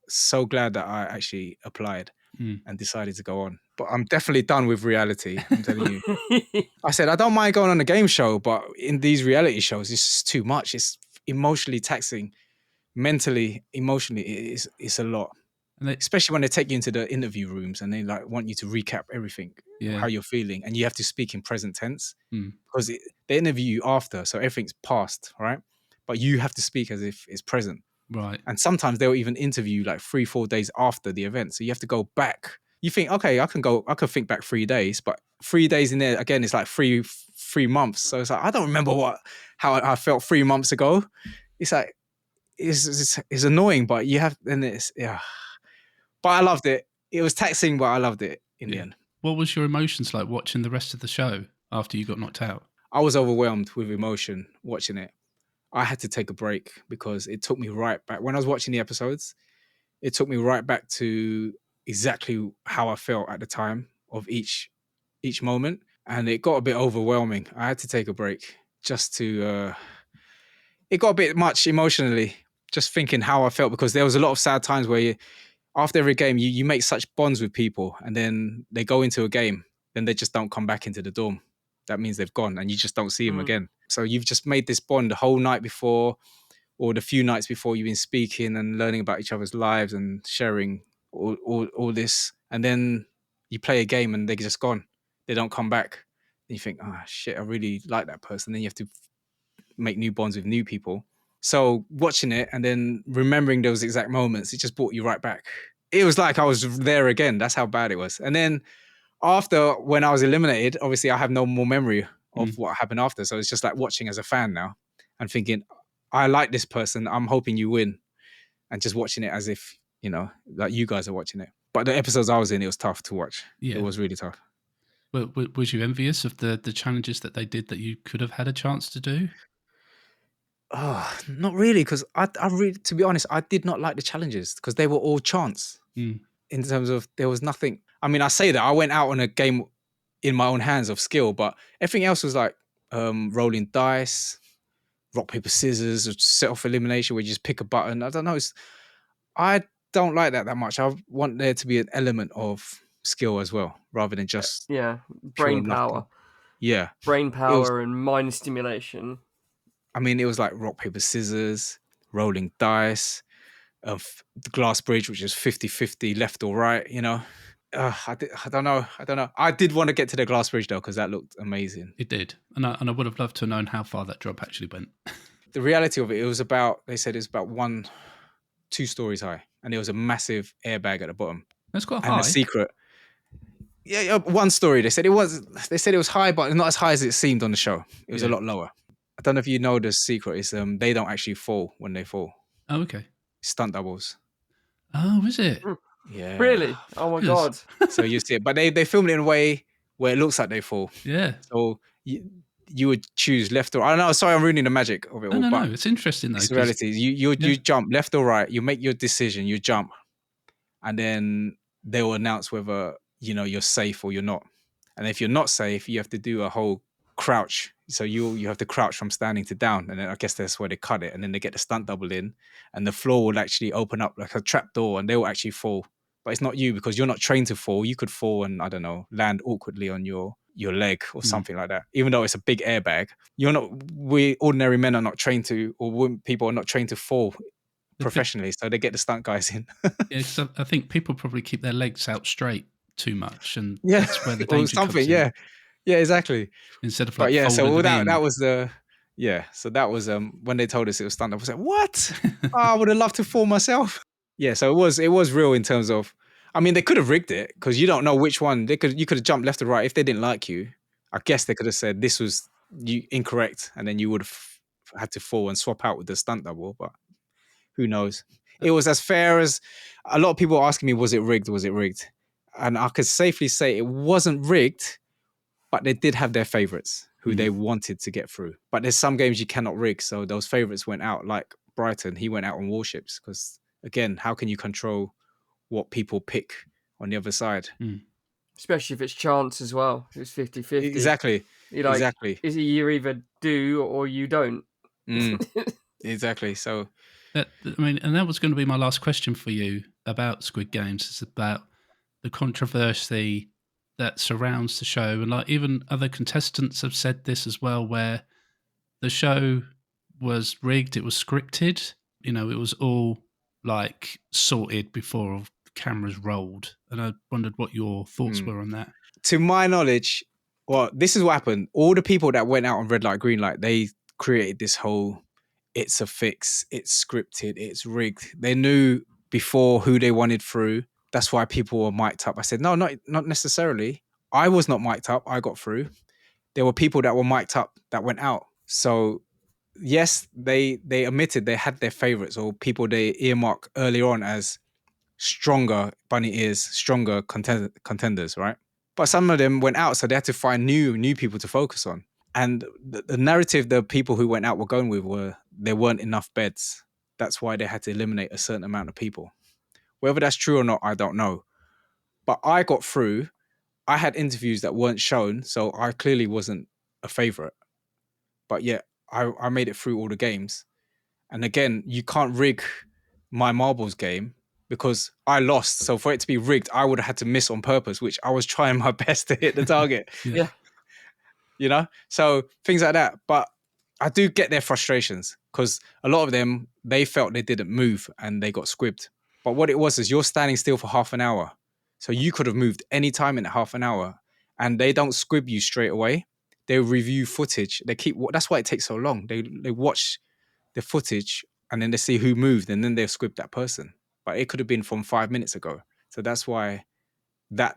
so glad that I actually applied and decided to go on. But I'm definitely done with reality. I'm telling you. I said, I don't mind going on a game show, but in these reality shows, it's just too much. It's emotionally taxing, mentally, emotionally, it's a lot. Especially when they take you into the interview rooms and they like want you to recap everything, how you're feeling, and you have to speak in present tense because they interview you after, so everything's past, right? But you have to speak as if it's present. Right. And sometimes they'll even interview like 3-4 days after the event. So you have to go back. You think, okay, I can think back 3 days, but 3 days in there, again, it's like three months. So it's like, I don't remember how I felt 3 months ago. It's like, it's annoying, but you have, and it's, yeah. But I loved it. It was taxing, but I loved it in the end. What was your emotions like watching the rest of the show after you got knocked out? I was overwhelmed with emotion watching it. I had to take a break because it took me right back. When I was watching the episodes, it took me right back to exactly how I felt at the time of each moment. And it got a bit overwhelming. I had to take a break just to, it got a bit much emotionally, just thinking how I felt, because there was a lot of sad times where after every game, you make such bonds with people, and then they go into a game, then they just don't come back into the dorm. That means they've gone and you just don't see them again. So you've just made this bond the whole night before, or the few nights before, you've been speaking and learning about each other's lives and sharing all this. And then you play a game and they're just gone. They don't come back. And you think, oh shit, I really like that person. Then you have to make new bonds with new people. So watching it and then remembering those exact moments, it just brought you right back. It was like I was there again. That's how bad it was. And then after, when I was eliminated, obviously I have no more memory of what happened after. So it's just like watching as a fan now and thinking, I like this person. I'm hoping you win. And just watching it as if, like you guys are watching it. But the episodes I was in, it was tough to watch. Yeah. It was really tough. Well, was you envious of the challenges that they did that you could have had a chance to do? Oh, not really, because I really, to be honest, I did not like the challenges because they were all chance. In terms of, there was nothing. I mean, I say that I went out on a game in my own hands of skill, but everything else was like rolling dice, rock, paper, scissors, or self-elimination where you just pick a button. I don't know. I don't like that much. I want there to be an element of skill as well, rather than just brain power. Yeah. Brain power and mind stimulation. I mean, it was like rock, paper, scissors, rolling dice, the glass bridge, which is 50-50 left or right, I don't know. I did want to get to the glass bridge though, because that looked amazing. It did. And I would have loved to have known how far that drop actually went. The reality of it, they said it was about 2 stories high, and there was a massive airbag at the bottom. That's quite high. And the secret. Yeah, 1 story. They said it was high, but not as high as it seemed on the show. It was a lot lower. I don't know if you know the secret is they don't actually fall when they fall. Oh, okay. Stunt doubles. Oh, is it? Yeah. Really? Oh my God. So you see it, but they filmed it in a way where it looks like they fall. Yeah. So you would choose left or, I don't know, sorry, I'm ruining the magic of it all. No, it's interesting though. It's the reality. You jump left or right, you make your decision, you jump, and then they will announce whether, you're safe or you're not. And if you're not safe, you have to do a whole crouch. So you have to crouch from standing to down, and then I guess that's where they cut it, and then they get the stunt double in, and the floor will actually open up like a trap door, and they will actually fall. But it's not you, because you're not trained to fall. You could fall and, I don't know, land awkwardly on your leg or something like that. Even though it's a big airbag, we ordinary men are not trained to, or people are not trained to fall professionally, so they get the stunt guys in. Yeah, so I think people probably keep their legs out straight too much, and that's where the danger something comes in. Yeah, exactly. Instead of like, so that was so that was when they told us it was stunt, I was like, what? I would have loved to fall myself. Yeah, so it was real in terms of, I mean, they could have rigged it, because you don't know which one. You could have jumped left or right if they didn't like you. I guess they could have said this was you incorrect, and then you would have had to fall and swap out with the stunt double. But who knows? It was as fair as a lot of people are asking me, was it rigged? Was it rigged? And I could safely say it wasn't rigged, but they did have their favorites who they wanted to get through. But there's some games you cannot rig. So those favorites went out, like Brighton. He went out on warships because, again, how can you control what people pick on the other side? Especially if it's chance as well. It's 50-50. Exactly. You're like, Exactly. is it you either do or you don't? Exactly. So, I mean, and that was going to be my last question for you about Squid Games. It's about the controversy that surrounds the show, and like even other contestants have said this as well, where the show was rigged, it was scripted. You know, it was all like sorted before the cameras rolled. And I wondered what your thoughts were on that. to my knowledge, well, this is what happened. All the people that went out on red light, green light, they created this whole, it's a fix, it's scripted, it's rigged. They knew before who they wanted through. That's why people were mic'd up. I said, no, not necessarily. I was not mic'd up. I got through. There were people that were mic'd up that went out. So yes, they admitted they had their favorites or people they earmark earlier on as stronger bunny ears, stronger contenders, right? But some of them went out, so they had to find new people to focus on. And the narrative the people who went out were going with were there weren't enough beds. That's why they had to eliminate a certain amount of people. Whether that's true or not, I don't know. But I got through. I had interviews that weren't shown, so I clearly wasn't a favorite. But yet, I made it through all the games. And again, you can't rig my marbles game because I lost. So for it to be rigged, I would have had to miss on purpose, which I was trying my best to hit the target. Yeah. You know? So things like that. But I do get their frustrations because a lot of them, they felt they didn't move and they got squibbed. But what it was is you're standing still for half an hour. So you could have moved any time in half an hour and they don't squib you straight away. They review footage. That's why it takes so long. They watch the footage and then they see who moved and then they'll squib that person. But it could have been from 5 minutes ago. So that's why that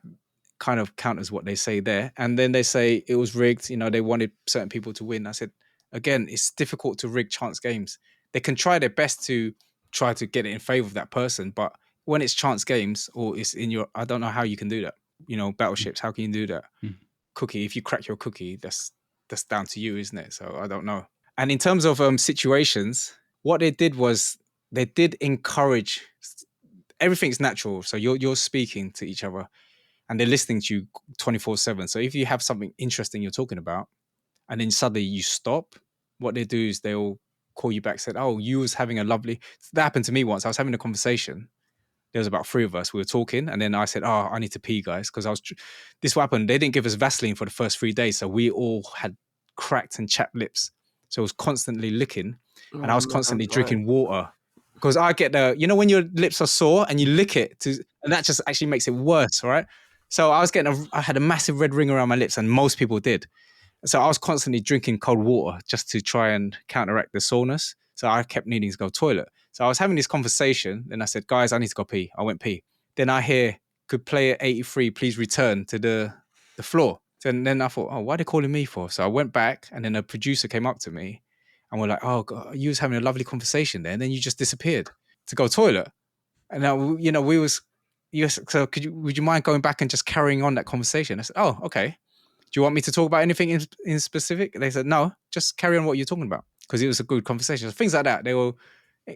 kind of counters what they say there. And then they say it was rigged, you know, they wanted certain people to win. I said, again, it's difficult to rig chance games. They can try their best to try to get it in favor of that person. But when it's chance games or it's in your, I don't know how you can do that. You know, battleships, how can you do that? Cookie, if you crack your cookie, that's down to you, isn't it? So I don't know. And in terms of situations, what they did was they did encourage, everything's natural. So you're speaking to each other and they're listening to you 24/7. So if you have something interesting you're talking about and then suddenly you stop, what they do is they'll call you back, said, oh, you was having a lovely, that happened to me once. I was having a conversation. There was about 3 of us. We were talking and then I said, oh, I need to pee, guys. Because this happened. They didn't give us Vaseline for the first 3 days. So we all had cracked and chapped lips. So I was constantly licking and I was constantly drinking water. Because I get when your lips are sore and you lick it, and that just actually makes it worse, right? So I had a massive red ring around my lips and most people did. So I was constantly drinking cold water just to try and counteract the soreness. So I kept needing to go toilet. So I was having this conversation and I said, guys, I need to go pee. I went pee. Then I hear, could player 83 please return to the floor? And then I thought, oh, what are they calling me for? So I went back and then a producer came up to me and we're like, oh, God, you was having a lovely conversation there. And then you just disappeared to go toilet. And now, we was, yes, so would you mind going back and just carrying on that conversation? I said, oh, okay. Do you want me to talk about anything in specific? They said, no, just carry on what you're talking about. Because it was a good conversation. So things like that. They will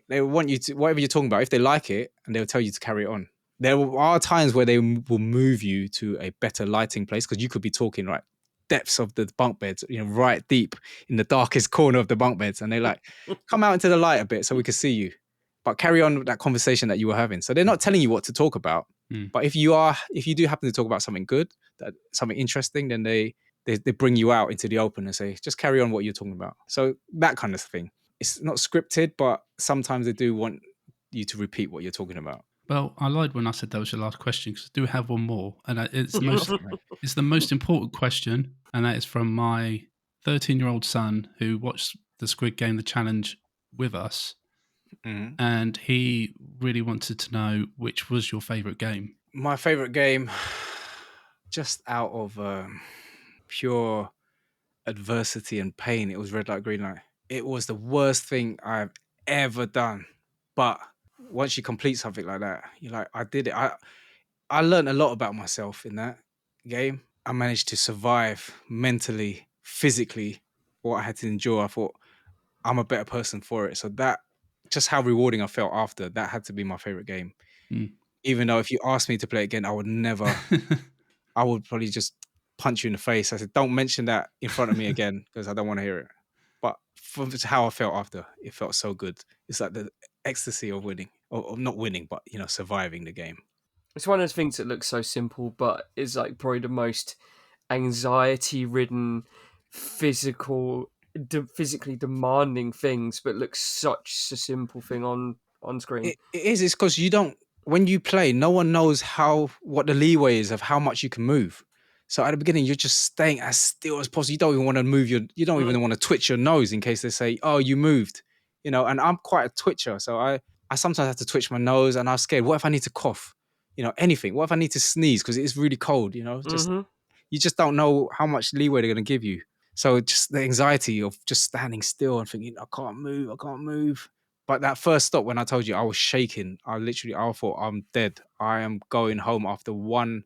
want you to, whatever you're talking about, if they like it, and they'll tell you to carry it on. There are times where they will move you to a better lighting place because you could be talking right depths of the bunk beds, right deep in the darkest corner of the bunk beds. And they're like, come out into the light a bit so we can see you. But carry on with that conversation that you were having. So they're not telling you what to talk about. But if you do happen to talk about something good, something interesting, then they bring you out into the open and say, just carry on what you're talking about. So that kind of thing. It's not scripted, but sometimes they do want you to repeat what you're talking about. Well, I lied when I said that was your last question because I do have one more, and it's the most important question, and that is from my 13-year-old son who watched the Squid Game, the challenge, with us, and he really wanted to know which was your favourite game. My favourite game, just out of pure adversity and pain. It was red light, green light. It was the worst thing I've ever done. But once you complete something like that, you're like, I did it. I learned a lot about myself in that game. I managed to survive mentally, physically, what I had to endure. I thought I'm a better person for it. So that, just how rewarding I felt after, that had to be my favorite game. Mm. Even though if you asked me to play it again, I would never, I would probably just punch you in the face. I said, don't mention that in front of me again because I don't want to hear it. But from how I felt after, it felt so good. It's like the ecstasy of winning, or not winning, but surviving the game. It's one of those things that looks so simple, but is like probably the most anxiety-ridden, physically demanding things, but looks such a simple thing on screen. It is. It's because you don't. When you play, no one knows what the leeway is of how much you can move. So at the beginning, you're just staying as still as possible. You don't even want to move you don't even want to twitch your nose in case they say, "Oh, you moved." And I'm quite a twitcher, so I sometimes have to twitch my nose, and I'm scared. What if I need to cough? Anything. What if I need to sneeze because it's really cold? Just you just don't know how much leeway they're going to give you. So just the anxiety of just standing still and thinking, I can't move. But that first stop, when I told you I was shaking, I thought I'm dead. I am going home after one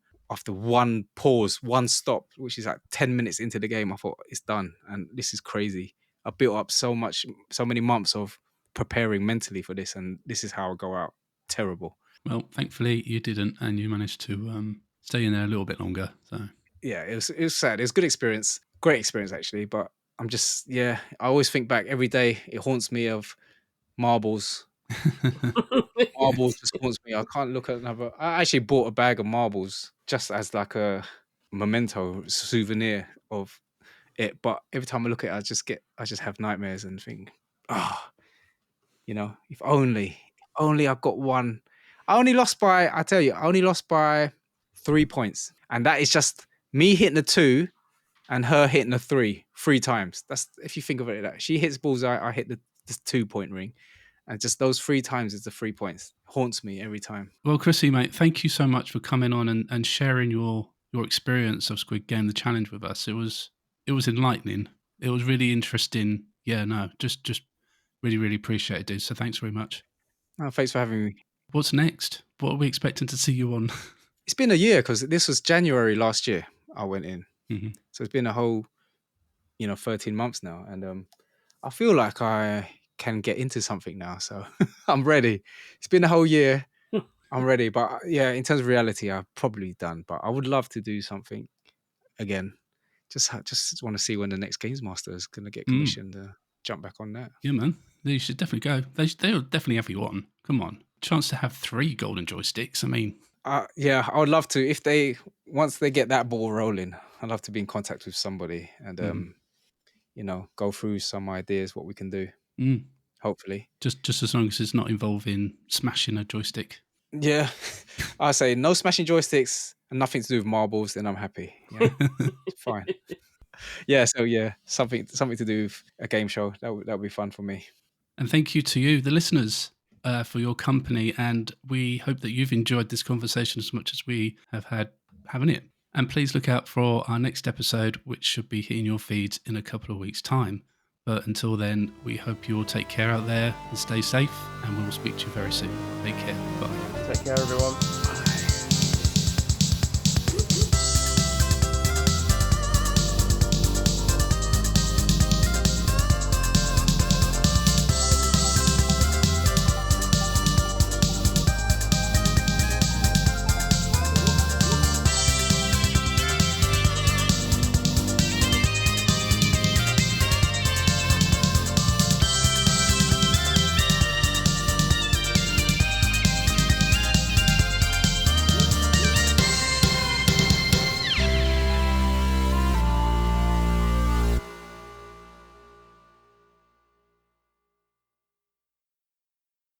pause, one stop, which is like 10 minutes into the game. I thought it's done. And this is crazy. I built up so many months of preparing mentally for this. And this is how I go out. Terrible. Well, thankfully you didn't, and you managed to stay in there a little bit longer. So yeah, it was sad. It was a good experience. Great experience, actually. But I'm just, I always think back every day. It haunts me of marbles. Marbles just haunts me. I can't look at another. I actually bought a bag of marbles just as like a memento souvenir of it. But every time I look at it, I just have nightmares and think, if only I got one. I only lost by 3 points. And that is just me hitting the 2 and her hitting the 3 times. That's, if you think of it like that. She hits bullseye, I hit the 2-point ring. And just those 3 times is the 3 points. Haunts me every time. Well, Chrissy, mate, thank you so much for coming on and sharing your experience of Squid Game, the challenge, with us. It was enlightening. It was really interesting. Yeah, no, just really, really appreciate it, dude. So thanks very much. Oh, thanks for having me. What's next? What are we expecting to see you on? It's been a year because this was January last year I went in. Mm-hmm. So it's been a whole, 13 months now. And I feel like I can get into something now. So I'm ready. It's been a whole year. I'm ready. But yeah, in terms of reality, I'm probably done. But I would love to do something again. Just want to see when the next GamesMaster is going to get commissioned. Jump back on that. Yeah, man. You should definitely go. They'll definitely have you on. Come on. Chance to have 3 golden joysticks. I mean... yeah, I would love to. Once they get that ball rolling, I'd love to be in contact with somebody and, go through some ideas, what we can do. Hopefully. Just as long as it's not involving smashing a joystick. Yeah. I say no smashing joysticks and nothing to do with marbles, then I'm happy. Yeah. Fine. Yeah, so yeah, something to do with a game show. That would be fun for me. And thank you to you, the listeners, for your company. And we hope that you've enjoyed this conversation as much as we have had having it. And please look out for our next episode, which should be hitting your feeds in a couple of weeks' time. But until then, we hope you all take care out there and stay safe. And we will speak to you very soon. Take care. Bye. Take care, everyone.